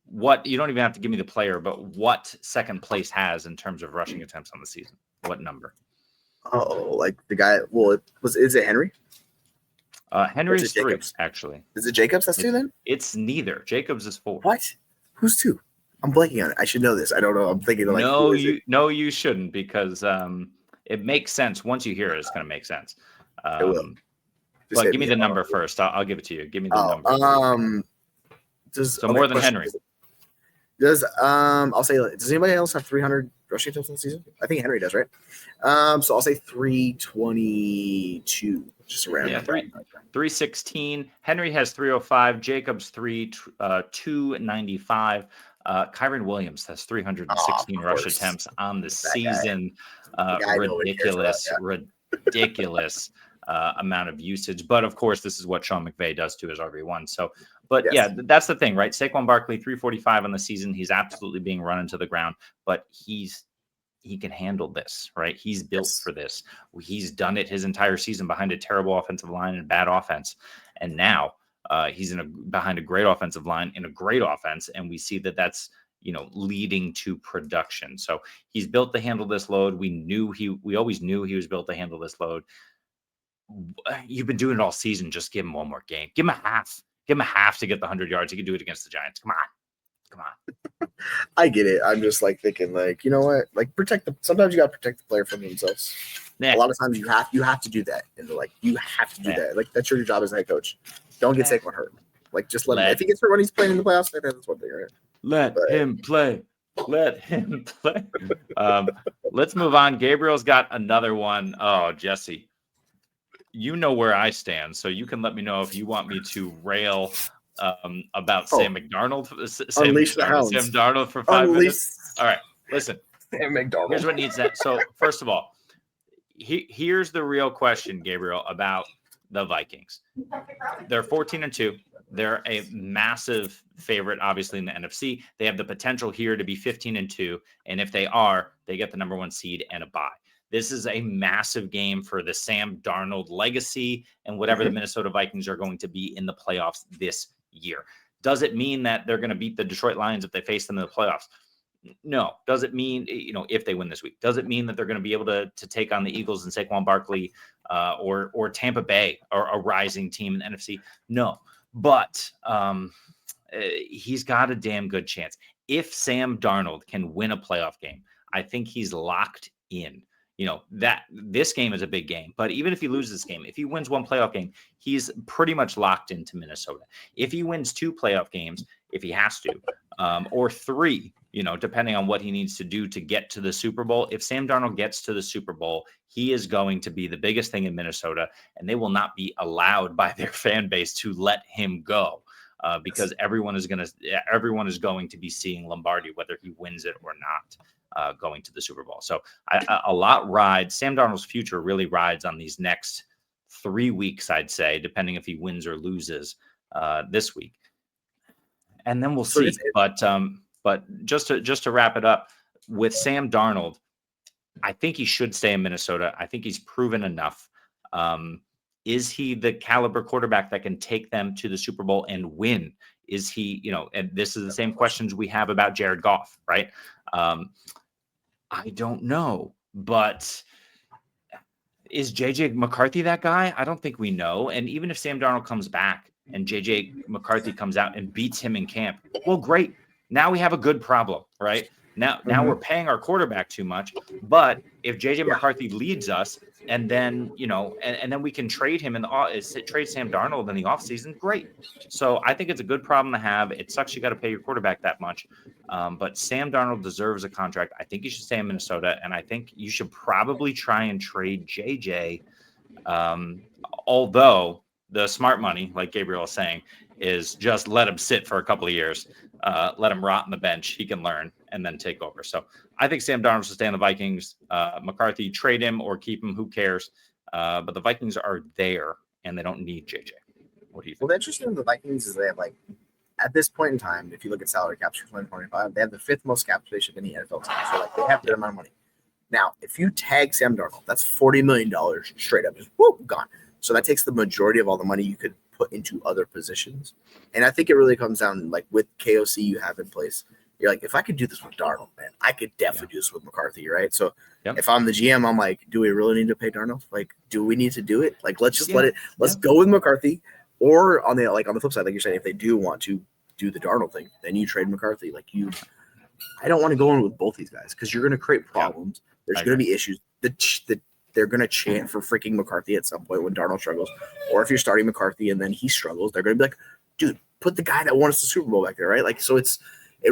what, you don't even have to give me the player, but what second place has in terms of rushing attempts on the season? What number? Oh, like the guy, well, is it Henry? Henry's 3, actually. Is it Jacobs that's 2 then? It's neither. Jacobs is 4. What? Who's 2? I'm blanking on it. I should know this. I don't know. I'm thinking like you shouldn't, because it makes sense. Once you hear it, it's going to make sense. It will. But give me the number first. I'll give it to you. Give me the number. More than Henry. I'll say, does anybody else have 300 rushing attempts in the season? I think Henry does, right? So I'll say 322. Just around 316. Henry has 305. Jacobs 295. Kyron Williams has 316 rush attempts on the season. Ridiculous amount of usage. But of course, this is what Sean McVay does to his RB1. So, but that's the thing, right? Saquon Barkley 345 on the season. He's absolutely being run into the ground, but he can handle this, right? He's built for this. He's done it his entire season behind a terrible offensive line and bad offense. And now he's behind a great offensive line in a great offense. And we see that that's, leading to production. So he's built to handle this load. We always knew he was built to handle this load. You've been doing it all season. Just give him one more game. Give him a half. Give him a half to get the 100 yards. He can do it against the Giants. Come on. I get it. I'm just like thinking, like, you know what? Like, sometimes you got to protect the player from themselves. Yeah. A lot of times you have to do that. And you have to do that. Like, that's your job as a head coach. Don't get Saquon hurt. Like, just let him. If he gets hurt when he's playing in the playoffs, that's one thing, right? Let him play. Let's move on. Gabriel's got another one. Oh, Jesse, you know where I stand, so you can let me know if you want me to rail about Sam McDarnold. Sam Darnold for 5 minutes. All right, listen. Sam McDarnold. Here's what needs that. So first of all, here's the real question, Gabriel, about the Vikings. They're 14-2. They're a massive favorite, obviously, in the NFC. They have the potential here to be 15-2, and if they are, they get the number 1 seed and a bye. This is a massive game for the Sam Darnold legacy and whatever the Minnesota Vikings are going to be in the playoffs this year. Does it mean that they're going to beat the Detroit Lions if they face them in the playoffs? No. Does it mean, if they win this week, does it mean that they're going to be able to take on the Eagles and Saquon Barkley or Tampa Bay or a rising team in the NFC? No. But he's got a damn good chance. If Sam Darnold can win a playoff game, I think he's locked in. That this game is a big game, but even if he loses this game, if he wins 1 playoff game, he's pretty much locked into Minnesota. If he wins 2 playoff games, if he has to, or 3, depending on what he needs to do to get to the Super Bowl, if Sam Darnold gets to the Super Bowl, he is going to be the biggest thing in Minnesota, and they will not be allowed by their fan base to let him go. Because everyone is going to be seeing Lombardi, whether he wins it or not. Going to the Super Bowl. So a lot rides. Sam Darnold's future really rides on these next 3 weeks, I'd say, depending if he wins or loses this week. And then we'll see. But just to wrap it up, with Sam Darnold, I think he should stay in Minnesota. I think he's proven enough. Is he the caliber quarterback that can take them to the Super Bowl and win? Is he, and this is the same questions we have about Jared Goff, right? I don't know, but Is JJ McCarthy that guy? I don't think we know. And even if Sam Darnold comes back and JJ McCarthy comes out and beats him in camp, well, great. Now we have a good problem, right? Now we're paying our quarterback too much. But if JJ McCarthy leads us, and then and then we can trade him trade Sam Darnold in the offseason, great. So I think it's a good problem to have. It sucks you got to pay your quarterback that much. But Sam Darnold deserves a contract. I think you should stay in Minnesota, and I think you should probably try and trade JJ. Although the smart money, like Gabriel is saying, is just let him sit for a couple of years, let him rot on the bench. He can learn and then take over. So I think Sam Darnold should stay on the Vikings. McCarthy, trade him or keep him. Who cares? But the Vikings are there, and they don't need JJ. What do you think? Well, the interesting with the Vikings is they have, like, at this point in time, if you look at salary caps for 2025, they have the 5th most cap space of any NFL team. So, like, they have that amount of money. Now, if you tag Sam Darnold, that's $40 million straight up, just whoop, gone. So that takes the majority of all the money you could put into other positions. And I think it really comes down, like, with KOC you have in place. You're like, if I could do this with Darnold, man, I could definitely do this with McCarthy, right? So if I'm the GM, I'm like, do we really need to pay Darnold? Like, do we need to do it? Like, let's just let's go with McCarthy. Or on the flip side, like you're saying, if they do want to do the Darnold thing, then you trade McCarthy. Like, I don't want to go in with both these guys because you're going to create problems. There's going to be issues. They're going to chant for freaking McCarthy at some point when Darnold struggles. Or if you're starting McCarthy and then he struggles, they're going to be like, dude, put the guy that won us the Super Bowl back there, right? Like, so it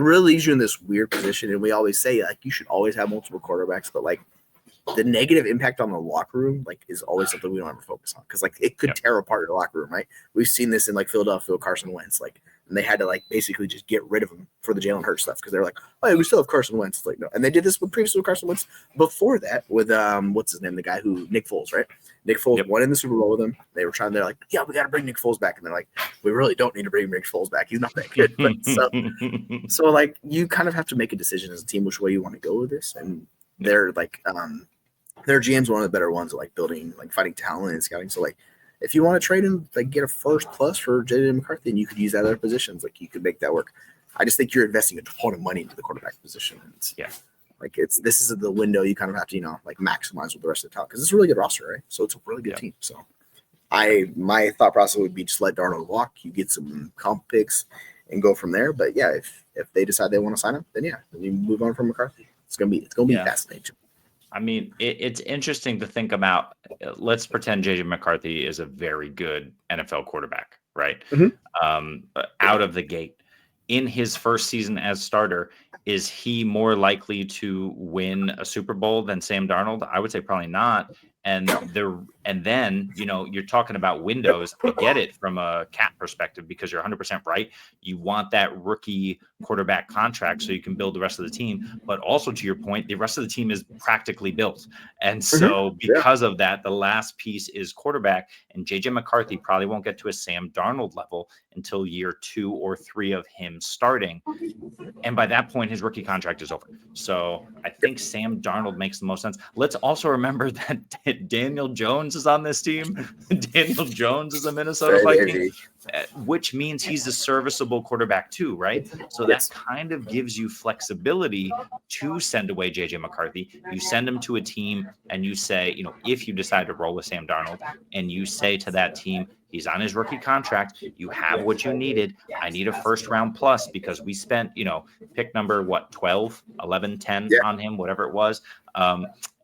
really leaves you in this weird position. And we always say, like, you should always have multiple quarterbacks, but, like, the negative impact on the locker room, like, is always something we don't ever focus on because, like, it could tear apart the locker room, right? We've seen this in, like, Philadelphia, Carson Wentz, like, and they had to, like, basically just get rid of him for the Jalen Hurts stuff because they're like, oh, yeah, we still have Carson Wentz. It's like, no. And they did this previously with Carson Wentz before that with what's his name, the guy who Nick Foles, right? Nick Foles won in the Super Bowl with him. They're like, yeah, we got to bring Nick Foles back, and they're like, we really don't need to bring Nick Foles back. He's not that good. But so like, you kind of have to make a decision as a team which way you want to go with this, and they're like. Their GM's one of the better ones at, like, building, like, finding talent and scouting. So, like, if you want to trade him, like, get a first plus for JJ McCarthy, and you could use that other positions. Like, you could make that work. I just think you're investing a ton of money into the quarterback position. And like, this is the window you kind of have to, like, maximize with the rest of the talent because it's a really good roster, right? So it's a really good team. So my thought process would be just let Darnold walk. You get some comp picks and go from there. But yeah, if they decide they want to sign him, then then you move on from McCarthy. It's gonna be fascinating. I mean, it's interesting to think about. Let's pretend JJ McCarthy is a very good NFL quarterback, right? Out of the gate. In his first season as starter, is he more likely to win a Super Bowl than Sam Darnold? I would say probably not. And then, you're talking about windows. I get it from a cap perspective because you're 100% right. You want that rookie quarterback contract so you can build the rest of the team. But also, to your point, the rest of the team is practically built. And so because of that, the last piece is quarterback. And JJ McCarthy probably won't get to a Sam Darnold level until year 2 or 3 of him starting. And by that point, his rookie contract is over. So I think Sam Darnold makes the most sense. Let's also remember that Daniel Jones is on this team. Daniel Jones is a Minnesota Viking, which means he's a serviceable quarterback too, right? So that kind of gives you flexibility to send away JJ McCarthy. You send him to a team and you say, if you decide to roll with Sam Darnold and you say to that team, he's on his rookie contract. You have what you needed. I need a first round plus because we spent, pick number 12, 11, 10 on him, whatever it was.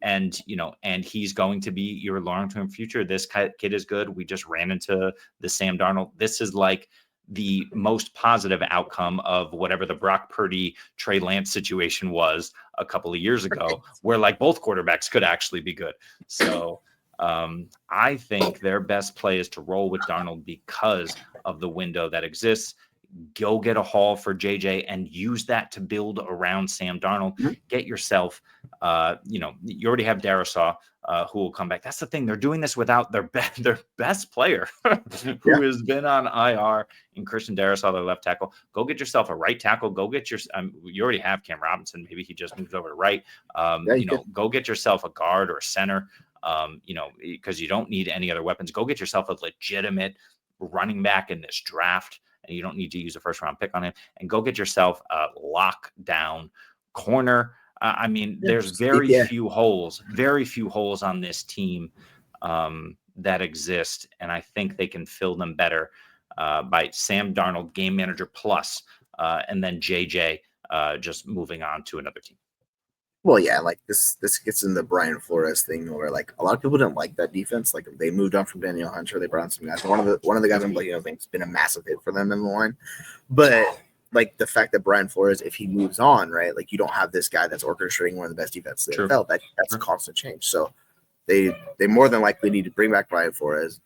And he's going to be your long-term future. This kid is good. We just ran into the Sam Darnold. This is like the most positive outcome of whatever the Brock Purdy, Trey Lance situation was a couple of years ago, where, like, both quarterbacks could actually be good. So I think their best play is to roll with Darnold because of the window that exists. Go get a haul for JJ and use that to build around Sam Darnold. Get yourself, you already have Darisaw, who will come back. That's the thing. They're doing this without their best player who has been on IR in Christian Darisaw, their left tackle. Go get yourself a right tackle. Go get you already have Cam Robinson. Maybe he just moves over to right. Go get yourself a guard or a center. Because you don't need any other weapons. Go get yourself a legitimate running back in this draft, and you don't need to use a first round pick on him. And go get yourself a lockdown corner. There's very few holes on this team. that exist, and I think they can fill them better by Sam Darnold, Game Manager Plus, and then JJ just moving on to another team. Well, yeah, like this gets in the Brian Flores thing where like a lot of people didn't like that defense. Like they moved on from Daniel Hunter, they brought in some guys. One of the guys I'm like, I think it's been a massive hit for them in the line. But like the fact that Brian Flores, if he moves on, right, like you don't have this guy that's orchestrating one of the best defenses in the NFL. That's a constant change. So they more than likely need to bring back Brian Flores.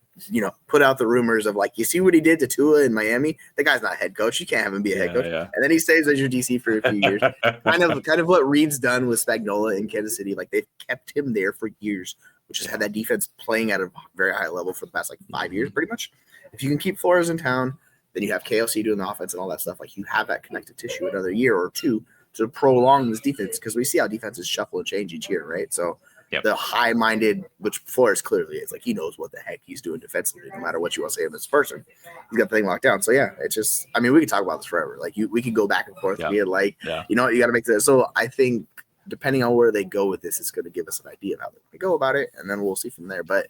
Put out the rumors of like, you see what he did to Tua in Miami? The guy's not a head coach. You can't have him be a head coach. Yeah. And then he stays as your DC for a few years. kind of what Reed's done with Spagnuolo in Kansas City. Like they've kept him there for years, which has had that defense playing at a very high level for the past like 5 years, pretty much. If you can keep Flores in town, then you have KLC doing the offense and all that stuff. Like you have that connective tissue another year or two to prolong this defense, because we see how defenses shuffle and change each year, right? So the high-minded, which Flores clearly is, like he knows what the heck he's doing defensively, no matter what you want to say of this person. He's got the thing locked down. So yeah, it's just, I mean, we can talk about this forever. Like we can go back and forth. Be like, you know what, you got to make this. So I think depending on where they go with this, it's going to give us an idea of how they go about it, and then we'll see from there. But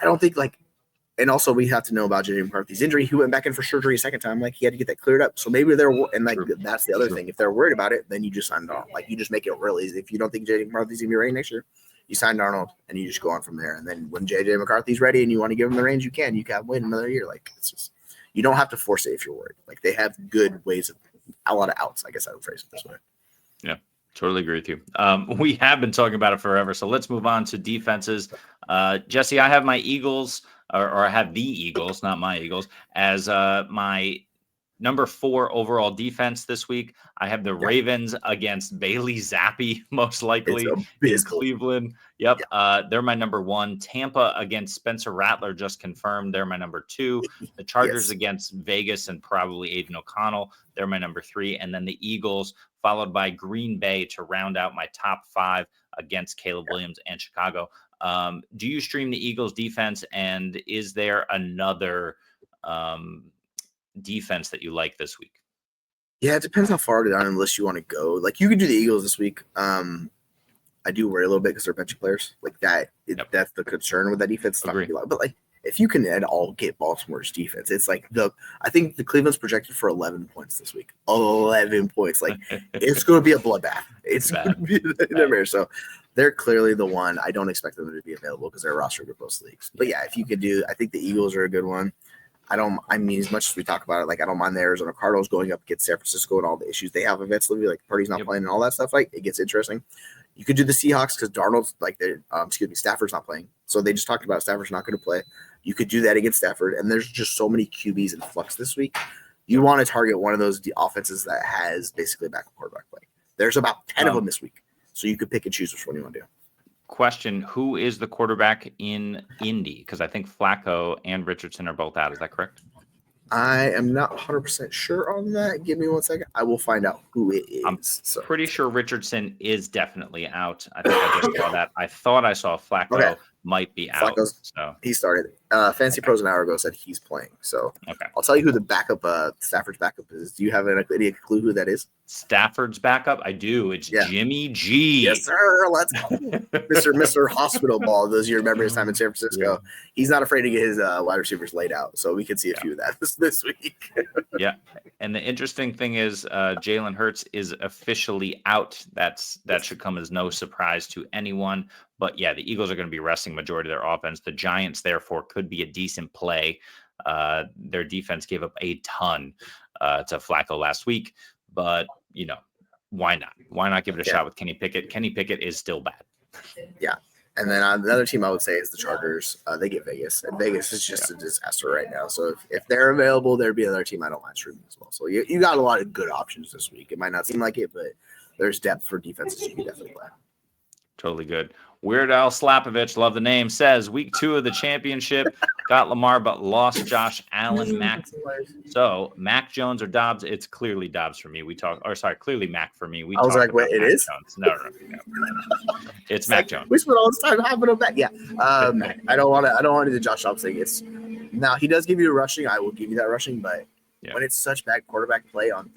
I don't think and also we have to know about J.J. McCarthy's injury. He went back in for surgery a second time. Like he had to get that cleared up. So maybe that's the other thing. If they're worried about it, then you just sign it off. Like you just make it real easy. If you don't think J.J. McCarthy's gonna be ready next year, you sign Darnold and you just go on from there. And then when J.J. McCarthy's ready and you want to give him the range, you can wait another year. Like it's just, you don't have to force it if you're worried. Like they have good ways of a lot of outs. I guess I would phrase it this way. Yeah, totally agree with you. We have been talking about it forever. So let's move on to defenses. Jesse, I have my Eagles, or I have the Eagles, not my Eagles, as my number 4 overall defense this week. I have the Ravens against Bailey Zappi, most likely in Cleveland. Yep. They're my number 1. Tampa against Spencer Rattler, just confirmed. They're my number 2. The Chargers against Vegas and probably Aiden O'Connell. They're my number 3. And then the Eagles, followed by Green Bay to round out my top 5 against Caleb Williams and Chicago. Do you stream the Eagles defense, and is there another defense that you like this week? Yeah, it depends how far down the list you want to go. Like you could do the Eagles this week. I do worry a little bit because they're bench players. Like that, that's the concern with that defense. But like if you can at all get Baltimore's defense, it's like I think the Cleveland's projected for 11 points this week. 11 points. Like it's going to be a bloodbath. It's going to be a nightmare. So they're clearly the one. I don't expect them to be available because they're rostered in most leagues. But yeah, if you could I think the Eagles are a good one. I mean, as much as we talk about it, like I don't mind the Arizona Cardinals going up against San Francisco and all the issues they have eventually, like Purdy's not playing and all that stuff. Like it gets interesting. You could do the Seahawks because Darnold's Stafford's not playing. So they just talked about Stafford's not going to play. You could do that against Stafford, and there's just so many QBs in flux this week. You want to target one of those offenses that has basically a backup quarterback play. There's about 10 of them this week, so you could pick and choose which one you want to do. Question: who is the quarterback in Indy? Because I think Flacco and Richardson are both out. Is that correct? I am not 100% sure on that. Give me 1 second. I will find out who it is. I'm pretty sure Richardson is definitely out. I think I just saw that. I thought I saw Flacco might be out. So he started. Fantasy Pros an hour ago said he's playing. So I'll tell you who the backup, Stafford's backup is. Do you have any clue who that is? Stafford's backup? I do. It's Jimmy G. Yes, sir. Let's go. Mr. Hospital Ball. Those you remember his time in San Francisco. He's not afraid to get his wide receivers laid out. So we can see a few of that this week. And the interesting thing is Jalen Hurts is officially out. That should come as no surprise to anyone. But yeah, the Eagles are going to be resting majority of their offense. The Giants, therefore, could be a decent play. Their defense gave up a ton to Flacco last week. But, why not? Why not give it a shot with Kenny Pickett? Kenny Pickett is still bad. Yeah. And then another team I would say is the Chargers. They get Vegas. And Vegas is just a disaster right now. So if they're available, there'd be another team I don't mind streaming as well. So you got a lot of good options this week. It might not seem like it, but there's depth for defenses you can definitely play. Totally good. Weird Al Slapovich, love the name, says week 2 of the championship got Lamar but lost Josh Allen. So Mac Jones or Dobbs? It's clearly Dobbs for me. Clearly Mac for me. I was like, wait, it is? No. It's Mac Jones. We spent all this time having him back. Yeah. I don't want to do the Josh Dobbs thing. Now he does give you a rushing. I will give you that rushing, but when it's such bad quarterback play on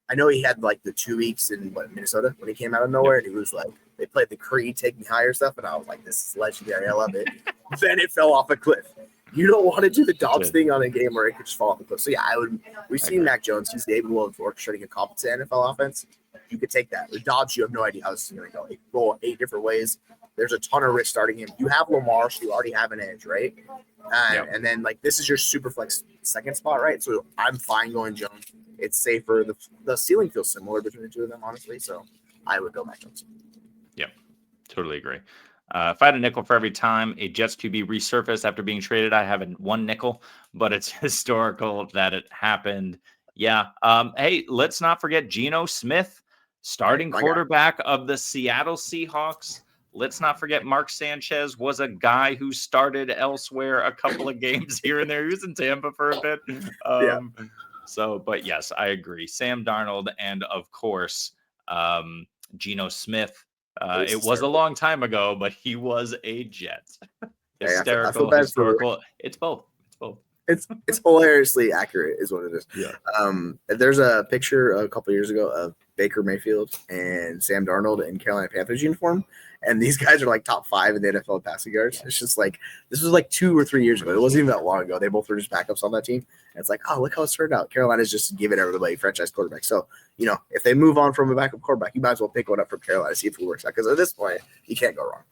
I know he had like the 2 weeks in Minnesota when he came out of nowhere, and he was like, they played the Creed Take Me Higher stuff, and I was like, this is legendary. I love it. Then it fell off a cliff. You don't want to do the Dobbs thing on a game where it could just fall off the cliff. So yeah, we've seen Mac Jones. He's able of orchestrating a competent NFL offense. You could take that. With Dobbs, you have no idea how this is going to go. It can go 8 different ways. There's a ton of risk starting him. You have Lamar, so you already have an edge, right? And then like this is your super flex second spot, right? So I'm fine going Jones. It's safer. The ceiling feels similar between the two of them, honestly. So I would go Mac Jones. Yep, totally agree. If I had a nickel for every time a Jets QB resurfaced after being traded, I have one nickel, but it's historical that it happened. Yeah. Hey, let's not forget Geno Smith, starting quarterback of the Seattle Seahawks. Let's not forget Mark Sanchez was a guy who started elsewhere a couple of games here and there. He was in Tampa for a bit. So, but yes, I agree. Sam Darnold and, of course, Geno Smith. It was a long time ago, but he was a Jet. Hysterical, historical. It's both. It's hilariously accurate is what it is. Yeah. There's a picture a couple years ago of Baker Mayfield and Sam Darnold in Carolina Panthers uniform, and these guys are like top 5 in the NFL passing yards. It's just like this was like 2 or 3 years ago. It wasn't even that long ago. They both were just backups on that team. And it's like, oh, look how it turned out. Carolina's just giving everybody franchise quarterback. So, if they move on from a backup quarterback, you might as well pick one up from Carolina, see if it works out. Because at this point, you can't go wrong.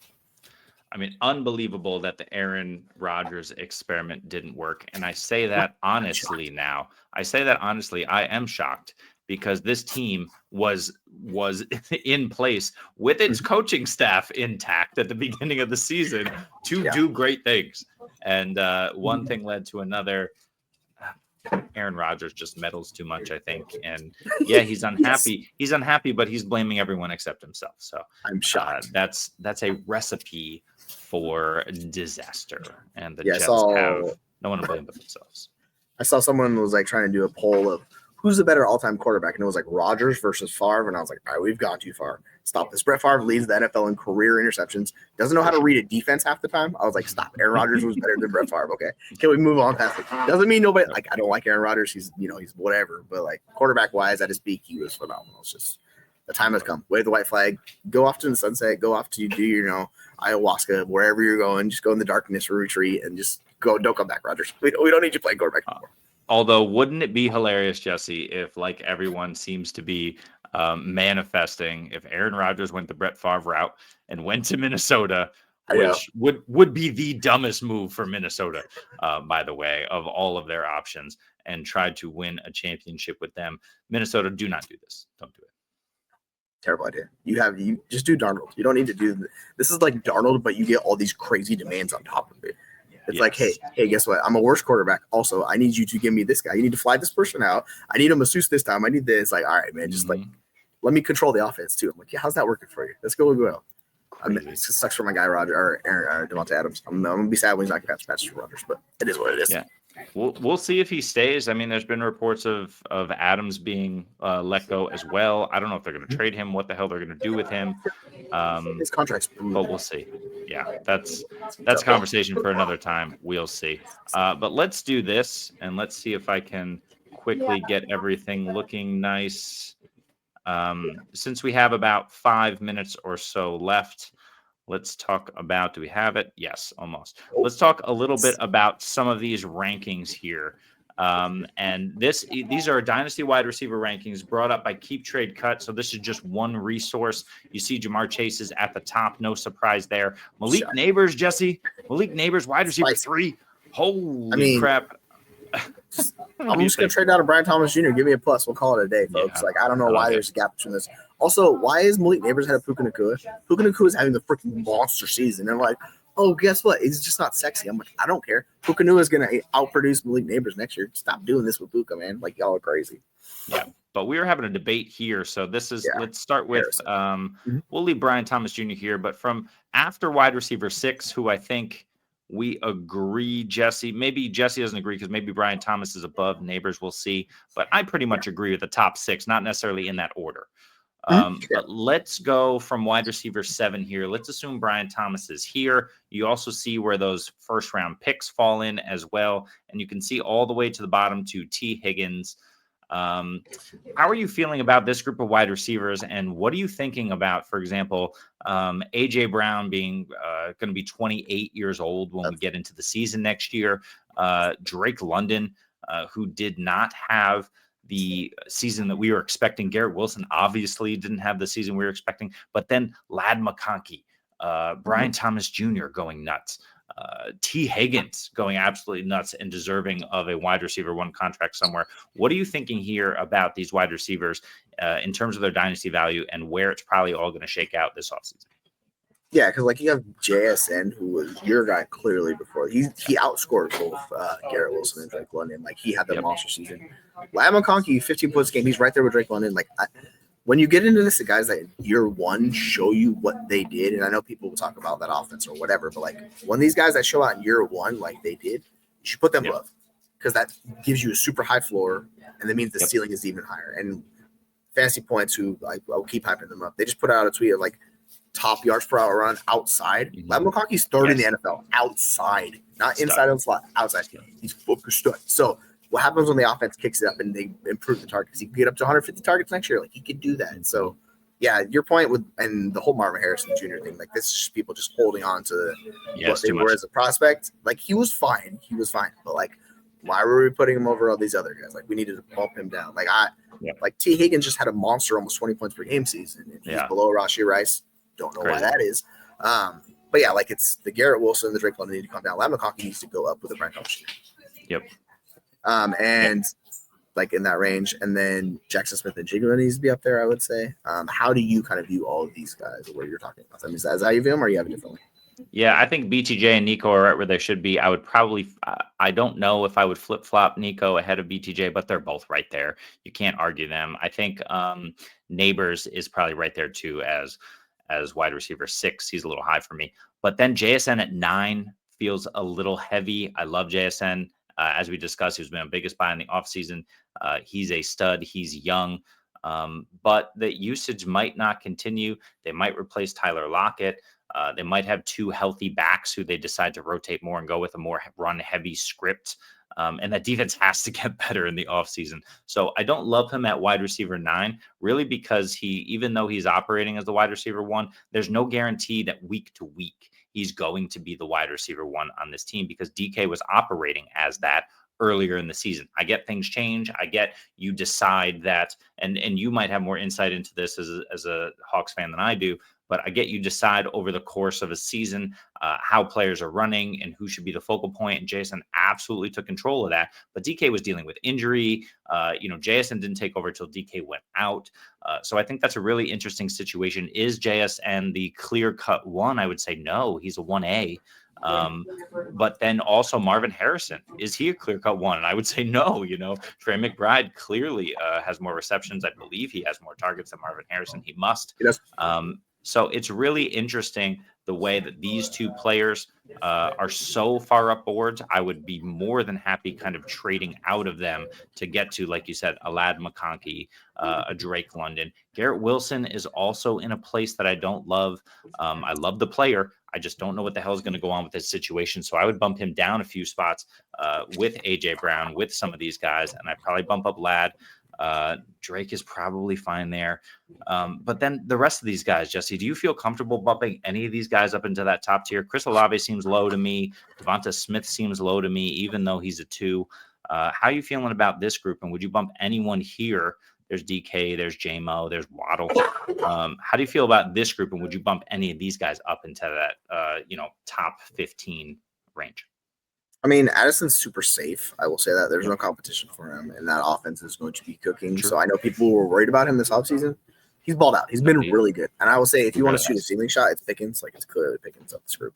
I mean, unbelievable that the Aaron Rodgers experiment didn't work. And I say that honestly now. I am shocked because this team was in place with its coaching staff intact at the beginning of the season to do great things. And one thing led to another. Aaron Rodgers just meddles too much, I think. And yeah, he's unhappy. He's unhappy, but he's blaming everyone except himself. So I'm shocked. That's a recipe for disaster. And the Jets have no one to blame but themselves. I saw someone was like trying to do a poll of who's the better all-time quarterback, and it was like Rodgers versus Favre, and I was like, all right, we've gone too far. Stop this. Brett Favre leads the NFL in career interceptions. Doesn't know how to read a defense half the time. I was like, stop. Aaron Rodgers was better than Brett Favre. Okay, can we move on past it? Doesn't mean nobody like I don't like Aaron Rodgers. He's he's whatever, but like quarterback-wise, at his peak, he was phenomenal. It's just the time has come. Wave the white flag. Go off to the sunset. Go off to do your ayahuasca, wherever you're going. Just go in the darkness or retreat and just go. Don't come back, Rodgers. We don't need you playing quarterback anymore. Although, wouldn't it be hilarious, Jesse, if like everyone seems to be manifesting, if Aaron Rodgers went the Brett Favre route and went to Minnesota, which would be the dumbest move for Minnesota, by the way, of all of their options, and tried to win a championship with them. Minnesota, do not do this. Don't do it. Terrible idea. You just do Darnold. You don't need to do this. Is like Darnold, but you get all these crazy demands on top of it. It's like, hey, guess what? I'm a worse quarterback. Also, I need you to give me this guy. You need to fly this person out. I need a masseuse this time. I need this. Like, all right, man, just like let me control the offense too. I'm like, yeah, how's that working for you? Let's go well. I mean, it sucks for my guy Roger or Aaron Devontae Adams. I'm gonna be sad when he's not gonna catch passes for Rodgers, but it is what it is. Yeah. We'll see if he stays. I mean, there's been reports of Adams being let go as well. I don't know if they're going to trade him, what the hell they're going to do with him. His contract's brutal. But we'll see. Yeah, that's a conversation for another time. We'll see. But let's do this, and let's see if I can quickly get everything looking nice. Since we have about 5 minutes or so left, let's talk about, do we have it? Yes, almost. Let's talk a little bit about some of these rankings here. And these are dynasty wide receiver rankings brought up by Keep Trade Cut. So this is just one resource. You see Jamar Chase is at the top. No surprise there. Malik Neighbors, Jesse. Malik Neighbors, wide receiver 3. Holy crap. I'm just going to trade out of Brian Thomas Jr. Give me a plus. We'll call it a day, folks. Like, I don't know why there's a gap between this. Also, why is Malik Neighbors ahead of Puka Nacua? Puka Nacua is having the freaking monster season. And like, oh, guess what? He's just not sexy. I'm like, I don't care. Puka Nacua is going to outproduce Malik Neighbors next year. Stop doing this with Puka, man. Like, y'all are crazy. Yeah, but we were having a debate here. So this is, let's start with, we'll leave Brian Thomas Jr. here. But from after wide receiver 6, who I think we agree, Jesse. Maybe Jesse doesn't agree because maybe Brian Thomas is above Neighbors. We'll see. But I pretty much agree with the top 6, not necessarily in that order. But let's go from wide receiver 7 here. Let's assume Brian Thomas is here. You also see where those first round picks fall in as well. And you can see all the way to the bottom to T. Higgins. How are you feeling about this group of wide receivers, and what are you thinking about, for example, AJ Brown being going to be 28 years old when we get into the season next year? Drake London, who did not have the season that we were expecting. Garrett Wilson obviously didn't have the season we were expecting, but then Lad McConkey, Brian Thomas Jr. going nuts. T. Higgins going absolutely nuts and deserving of a wide receiver one contract somewhere. What are you thinking here about these wide receivers in terms of their dynasty value and where it's probably all going to shake out this offseason? Yeah, because like you have JSN, who was your guy clearly before. He outscored both Garrett Wilson and Drake London. Like he had that monster season. Lad McConkey, 15 points a game. He's right there with Drake London. Like when you get into this, the guys that year one show you what they did, and I know people will talk about that offense or whatever, but like when these guys that show out in year one, like they did, you should put them above because that gives you a super high floor, and that means the ceiling is even higher. And Fantasy Points, who I'll keep hyping them up, they just put out a tweet of like top yards per hour run outside. Lad McConkey's third in the NFL outside, not inside of the slot, outside. He's focused. So what happens when the offense kicks it up and they improve the targets? He can get up to 150 targets next year. Like he could do that. And so, yeah, your point with and the whole Marvin Harrison Jr. thing, like this is just people just holding on to what they were as a prospect. Like he was fine, but like why were we putting him over all these other guys? Like we needed to bump him down. Like T. Higgins just had a monster, almost 20 points per game season, and he's below Rashee Rice. Don't know why that is. But yeah, like it's the Garrett Wilson, the Drake London need to come down. Lad McConkey needs to go up with the Brian Thomas Jr. Like in that range, and then Jackson Smith and Jigga needs to be up there, I would say. How do you kind of view all of these guys where you're talking about them? Is that how you view them, or you have a different way? Yeah, I think BTJ and Nico are right where they should be. I would probably, I don't know if I would flip flop Nico ahead of BTJ, but they're both right there. You can't argue them. I think Neighbors is probably right there too as wide receiver 6. He's a little high for me. But then JSN at 9 feels a little heavy. I love JSN. As we discussed, he's been a biggest buy in the offseason. He's a stud. He's young. But the usage might not continue. They might replace Tyler Lockett. They might have 2 healthy backs who they decide to rotate more and go with a more run-heavy script. And that defense has to get better in the offseason. So I don't love him at wide receiver 9, really, because even though he's operating as the wide receiver 1, there's no guarantee that week to week he's going to be the wide receiver 1 on this team because DK was operating as that earlier in the season. I get things change. I get you decide that, and you might have more insight into this as a Hawks fan than I do, but I get you decide over the course of a season how players are running and who should be the focal point. And Jason absolutely took control of that. But DK was dealing with injury. JSN didn't take over until DK went out. So I think that's a really interesting situation. Is JSN the clear-cut 1? I would say no. He's a 1A. But then also Marvin Harrison, is he a clear-cut 1? And I would say no. Trey McBride clearly has more receptions. I believe he has more targets than Marvin Harrison. He must. Yes. So it's really interesting the way that these 2 players are so far up boards. I would be more than happy kind of trading out of them to get to, like you said, a Lad McConkey, a Drake London. Garrett Wilson is also in a place that I don't love. I love the player. I just don't know what the hell is going to go on with this situation. So I would bump him down a few spots with AJ Brown, with some of these guys, and I'd probably bump up Lad. Drake is probably fine there. But then the rest of these guys, Jesse, do you feel comfortable bumping any of these guys up into that top tier? Chris Olave seems low to me. Devonta Smith seems low to me, even though he's a 2. How are you feeling about this group? And would you bump anyone here? There's DK, there's JMO, there's Waddle. How do you feel about this group? And would you bump any of these guys up into that, top 15 range? I mean, Addison's super safe. I will say that there's no competition for him, and that offense is going to be cooking. True. So I know people were worried about him this offseason. He's balled out. He's been really good. And I will say, if you want to shoot a ceiling shot, it's Pickens. Like, it's clearly Pickens up this group.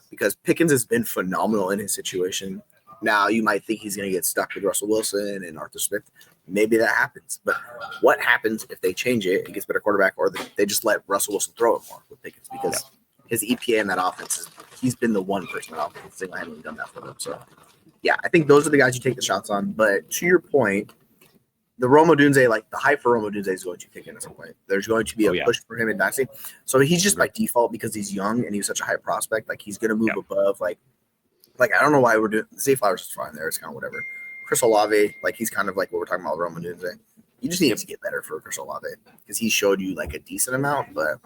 Because Pickens has been phenomenal in his situation. Now, you might think he's going to get stuck with Russell Wilson and Arthur Smith. Maybe that happens. But what happens if they change it and gets better quarterback, or they just let Russell Wilson throw it more with Pickens? Because his EPA in that offense he's been the one person that offense single-handedly done that for them. So, yeah, I think those are the guys you take the shots on. But to your point, the Rome Odunze, like the hype for Rome Odunze is going to kick in at some point. There's going to be a push for him in dynasty. So he's just by default, because he's young and he's such a high prospect, like he's going to move above. Like I don't know why we're doing Zay Flowers is fine there. It's kind of whatever. Chris Olave, like he's kind of like what we're talking about with Roman Nunze. You just need to get better for Chris Olave because he showed you like a decent amount, but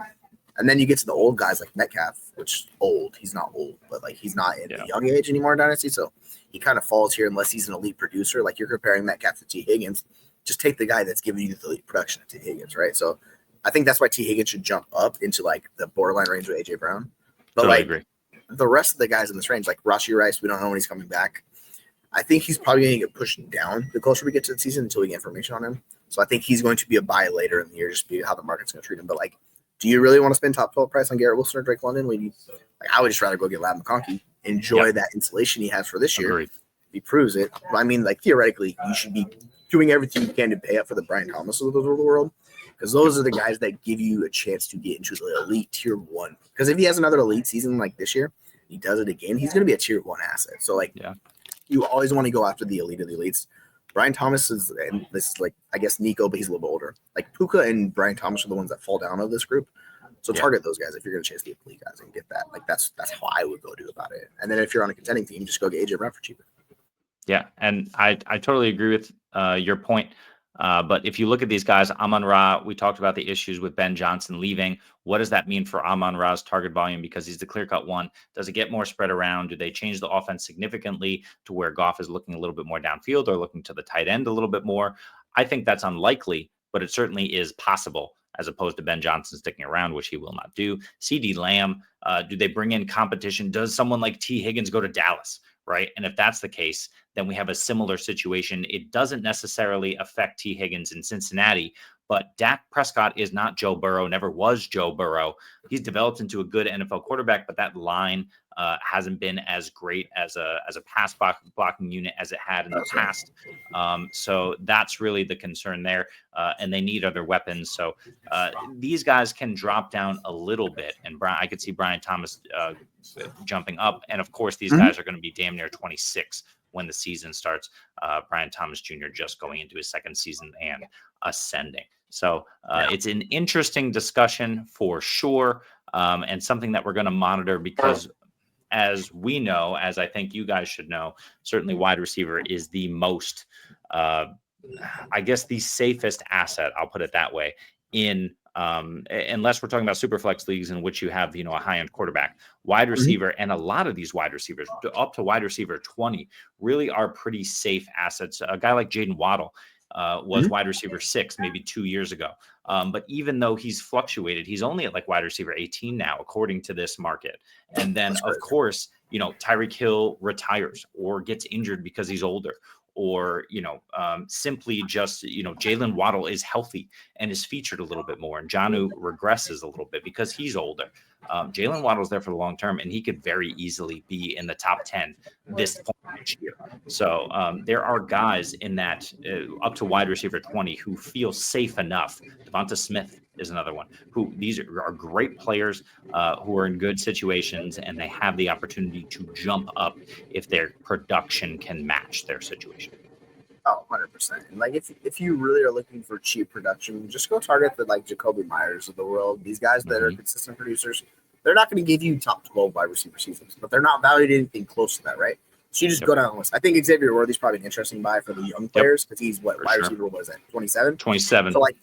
and then you get to the old guys like Metcalf, which old. He's not old, but like he's not in the young age anymore in Dynasty, so he kind of falls here unless he's an elite producer. Like you're comparing Metcalf to T. Higgins, just take the guy that's giving you the elite production of T. Higgins, right? So I think that's why T. Higgins should jump up into like the borderline range with AJ Brown. But totally like agree. The rest of the guys in this range, like Rashee Rice, we don't know when he's coming back. I think he's probably going to get pushed down the closer we get to the season until we get information on him. So I think he's going to be a buy later in the year, just be how the market's going to treat him. But like, do you really want to spend top 12 price on Garrett Wilson or Drake London? I would just rather go get Lab McConkey, enjoy that insulation he has for this year. Agreed. If he proves it, I mean, like theoretically, you should be doing everything you can to pay up for the Brian Thomas of the world, because those are the guys that give you a chance to get into the elite tier 1. Because if he has another elite season like this year, he does it again, he's going to be a tier 1 asset. So like, you always want to go after the elite of the elites. Brian Thomas is, and this is like, I guess Nico, but he's a little bit older. Like Puka and Brian Thomas are the ones that fall down of this group. So target those guys if you're going to chase the elite guys and get that. Like that's how I would go do about it. And then if you're on a contending team, just go get AJ Brown for cheaper. Yeah, and I totally agree with your point. But if you look at these guys, Amon-Ra, we talked about the issues with Ben Johnson leaving. What does that mean for Amon-Ra's target volume? Because he's the clear-cut one. Does it get more spread around? Do they change the offense significantly to where Goff is looking a little bit more downfield or looking to the tight end a little bit more? I think that's unlikely, but it certainly is possible, as opposed to Ben Johnson sticking around, which he will not do. CeeDee Lamb, do they bring in competition? Does someone like T. Higgins go to Dallas? Right. And if that's the case, then we have a similar situation. It doesn't necessarily affect T. Higgins in Cincinnati, but Dak Prescott is not Joe Burrow, never was Joe Burrow. He's developed into a good NFL quarterback, but that line hasn't been as great as a pass blocking unit as it had in the past. So that's really the concern there. And they need other weapons. So these guys can drop down a little bit. And I could see Brian Thomas jumping up. And of course, these guys are going to be damn near 26 when the season starts. Brian Thomas Jr. just going into his second season and ascending. So it's an interesting discussion for sure, and something that we're going to monitor because, as we know, as I think you guys should know, certainly wide receiver is the most, I guess, the safest asset. I'll put it that way. In unless we're talking about super flex leagues in which you have, a high-end quarterback, wide receiver, and a lot of these wide receivers up to wide receiver 20 really are pretty safe assets. A guy like Jaden Waddle was wide receiver 6 maybe 2 years ago. But even though he's fluctuated, he's only at like wide receiver 18 now, according to this market. And then, of course, Tyreek Hill retires or gets injured because he's older. Or, simply just, Jalen Waddle is healthy and is featured a little bit more. And Jonnu regresses a little bit because he's older. Jalen Waddle's there for the long term, and he could very easily be in the top 10 this point next year. So there are guys in that up to wide receiver 20 who feel safe enough. Devonta Smith is another one who these are great players who are in good situations, and they have the opportunity to jump up if their production can match their situation. Oh, 100%. And like if you really are looking for cheap production, just go target the like Jacoby Myers of the world. These guys that are consistent producers, they're not going to give you top 12 wide receiver seasons, but they're not valued anything close to that, right? So you just go down the list. I think Xavier Worthy's probably an interesting buy for the young players because he's wide receiver, what is that, 27? 27. So like,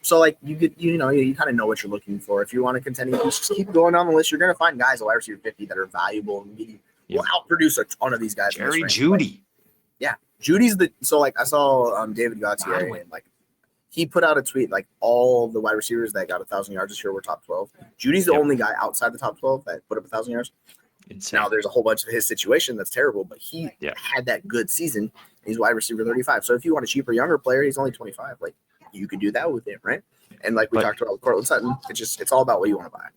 So like you get, you kind of know what you're looking for. If you want to contend, just keep going down the list. You're going to find guys at wide receiver 50 that are valuable and will outproduce a ton of these guys. Jerry Jeudy. Judy's so like I saw David Gautier and like he put out a tweet like all the wide receivers that got 1,000 yards this year were top 12. Judy's the only guy outside the top 12 that put up 1,000 yards. Insane. Now there's a whole bunch of his situation that's terrible, but he had that good season. He's wide receiver 35. So if you want a cheaper younger player, he's only 25. Like you could do that with him, right? And like we talked about with Cortland Sutton, it's all about what you want to buy.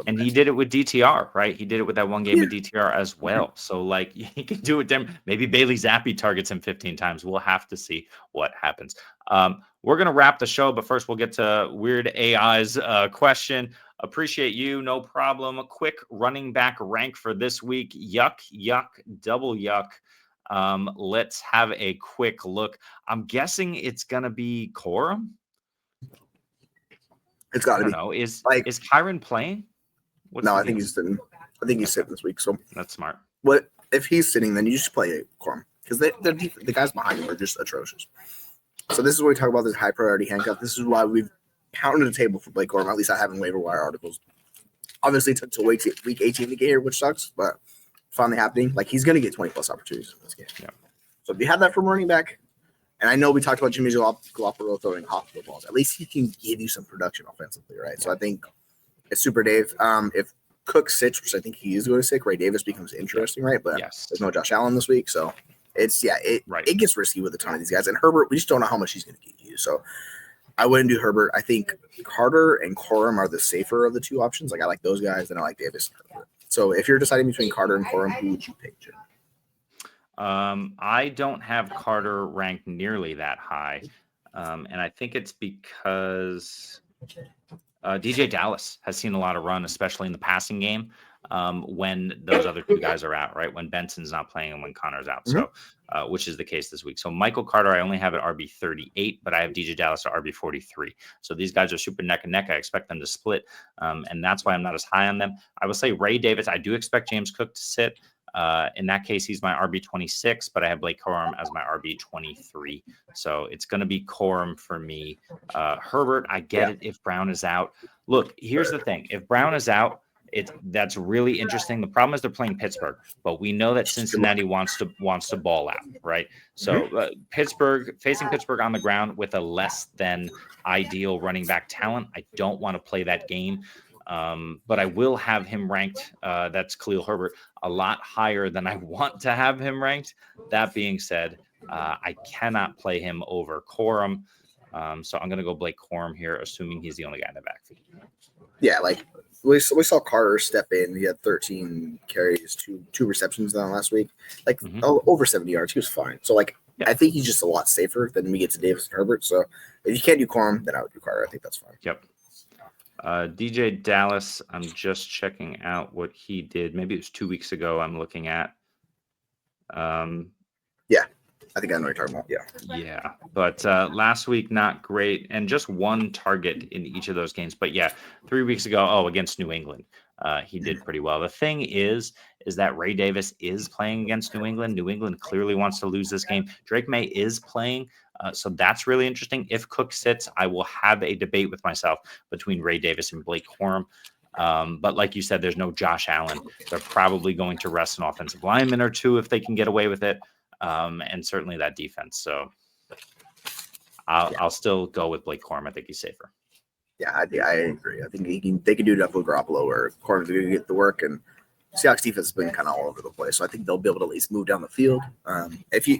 And he did it with DTR, right? He did it with that one game with DTR as well. So, like, he can do it. Maybe Bailey Zappi targets him 15 times. We'll have to see what happens. We're going to wrap the show, but first we'll get to Weird AI's question. Appreciate you. No problem. A quick running back rank for this week. Yuck, double yuck. Let's have a quick look. I'm guessing it's going to be Corum. It's got to be. Know. Is Kyron playing? No, I think he's sitting. I think he's sitting this week. So that's smart. What if he's sitting? Then you just play Corum. because the guys behind him are just atrocious. So this is when we talk about this high priority handcuff. This is why we've pounded the table for Blake Corum. At least I have in waiver wire articles. Obviously, it took till week 18 to get here, which sucks, but finally happening. Like, he's going to get 20-plus opportunities in this game. Yeah. So if you have that from running back, and I know we talked about Jimmy Garoppolo throwing hospital balls, at least he can give you some production offensively, right? So I think it's Super Dave. If Cook sits, which I think he is going to sit, Ray Davis becomes interesting, right? But there's no Josh Allen this week, so it gets risky with a ton of these guys. And Herbert, we just don't know how much he's going to get you. So I wouldn't do Herbert. I think Carter and Corum are the safer of the two options. Like, I like those guys, and I like Davis and Herbert. So if you're deciding between Carter and Corum, who would you pick, Jim? I don't have Carter ranked nearly that high. And I think it's because DJ Dallas has seen a lot of run, especially in the passing game, when those other two guys are out, right? When Benson's not playing and when Connor's out. Mm-hmm. So, which is the case this week. So Michael Carter, I only have at RB 38, but I have DJ Dallas at RB 43. So these guys are super neck and neck. I expect them to split. And that's why I'm not as high on them. I will say Ray Davis, I do expect James Cook to sit. In that case, he's my RB 26, but I have Blake Corum as my RB 23. So it's going to be Corum for me. Herbert, I get it if Brown is out. Look, here's the thing. If Brown is out, that's really interesting. The problem is they're playing Pittsburgh, but we know that Cincinnati wants to ball out, right? So facing Pittsburgh on the ground with a less than ideal running back talent, I don't want to play that game. But I will have him ranked, that's Khalil Herbert, a lot higher than I want to have him ranked. That being said, I cannot play him over Corum. So I'm going to go Blake Corum here, assuming he's the only guy in the backfield. Yeah, like we saw Carter step in. He had 13 carries, two receptions down last week, like over 70 yards. He was fine. So, like, I think he's just a lot safer than we get to Davis and Herbert. So if you can't do Corum, then I would do Carter. I think that's fine. Yep. DJ Dallas, I'm just checking out what he did. Maybe it was 2 weeks ago. I'm looking at. Yeah, I think I know what you're talking about. Yeah. But last week, not great. And just one target in each of those games. But 3 weeks ago, against New England, he did pretty well. The thing is that Ray Davis is playing against New England. New England clearly wants to lose this game. Drake May is playing. So that's really interesting. If Cook sits, I will have a debate with myself between Ray Davis and Blake Corum. But like you said, there's no Josh Allen. They're probably going to rest an offensive lineman or two if they can get away with it. And certainly that defense. So I'll still go with Blake Corum. I think he's safer. Yeah, I agree. I think they can do enough with Garoppolo where Corum's going to get the work, and Seahawks defense has been kind of all over the place. So I think they'll be able to at least move down the field. If you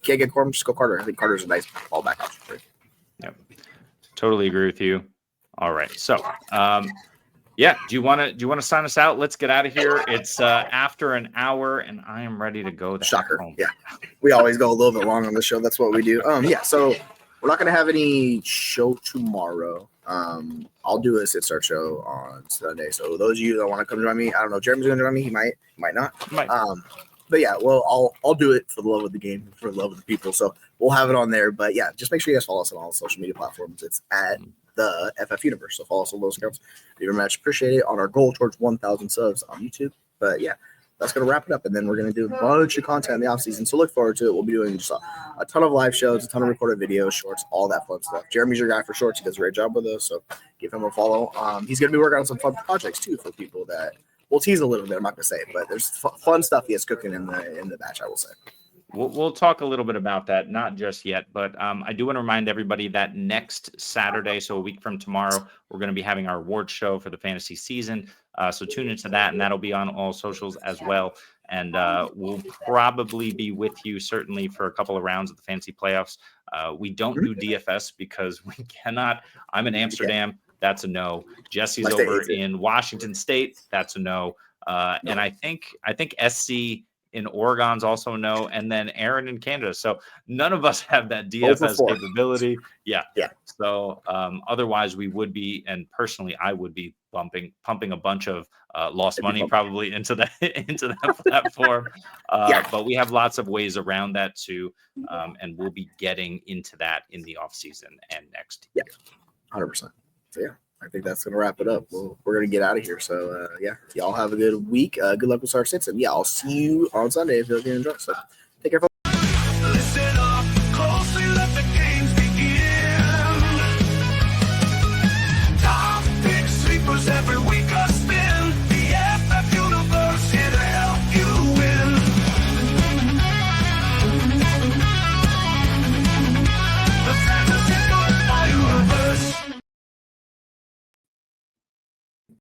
can't get Corum, just go Carter. I think Carter's a nice fallback option for you. Yep, totally agree with you. All right, so do you want to sign us out? Let's get out of here. It's after an hour, and I am ready to go. Shocker. Home. Yeah, we always go a little bit long on the show. That's what we do. So we're not going to have any show tomorrow. I'll do a sit-start show on Sunday. So those of you that want to come join me, I don't know, Jeremy's going to join me. He might not. But yeah, well, I'll do it for the love of the game, for the love of the people. So we'll have it on there. But yeah, just make sure you guys follow us on all the social media platforms. It's at the FF Universe. So follow us on those accounts. We very much appreciate it on our goal towards 1,000 subs on YouTube. But yeah, that's going to wrap it up. And then we're going to do a bunch of content in the off season. So look forward to it. We'll be doing just a ton of live shows, a ton of recorded videos, shorts, all that fun stuff. Jeremy's your guy for shorts. He does a great job with those. So give him a follow. He's going to be working on some fun projects too for people that we'll tease a little bit. I'm not going to say it, but there's fun stuff he is cooking in the batch, I will say. We'll talk a little bit about that, not just yet, but I do want to remind everybody that next Saturday, so a week from tomorrow, we're going to be having our award show for the fantasy season. So tune into that, and that'll be on all socials as well. And we'll probably be with you certainly for a couple of rounds of the fantasy playoffs. We don't do DFS because we cannot. I'm in Amsterdam. That's a no. Jesse's over in Washington State. That's a no. And I think SC in Oregon's also no, and then Aaron in Canada. So none of us have that DFS capability. Yeah. So otherwise we would be, and personally I would be pumping a bunch of lost money probably into that platform. But we have lots of ways around that too, and we'll be getting into that in the off season and next year. 100%. So yeah, I think that's gonna wrap it up. We're gonna get out of here. So y'all have a good week. Good luck with our sits, and I'll see you on Sunday if you enjoy. So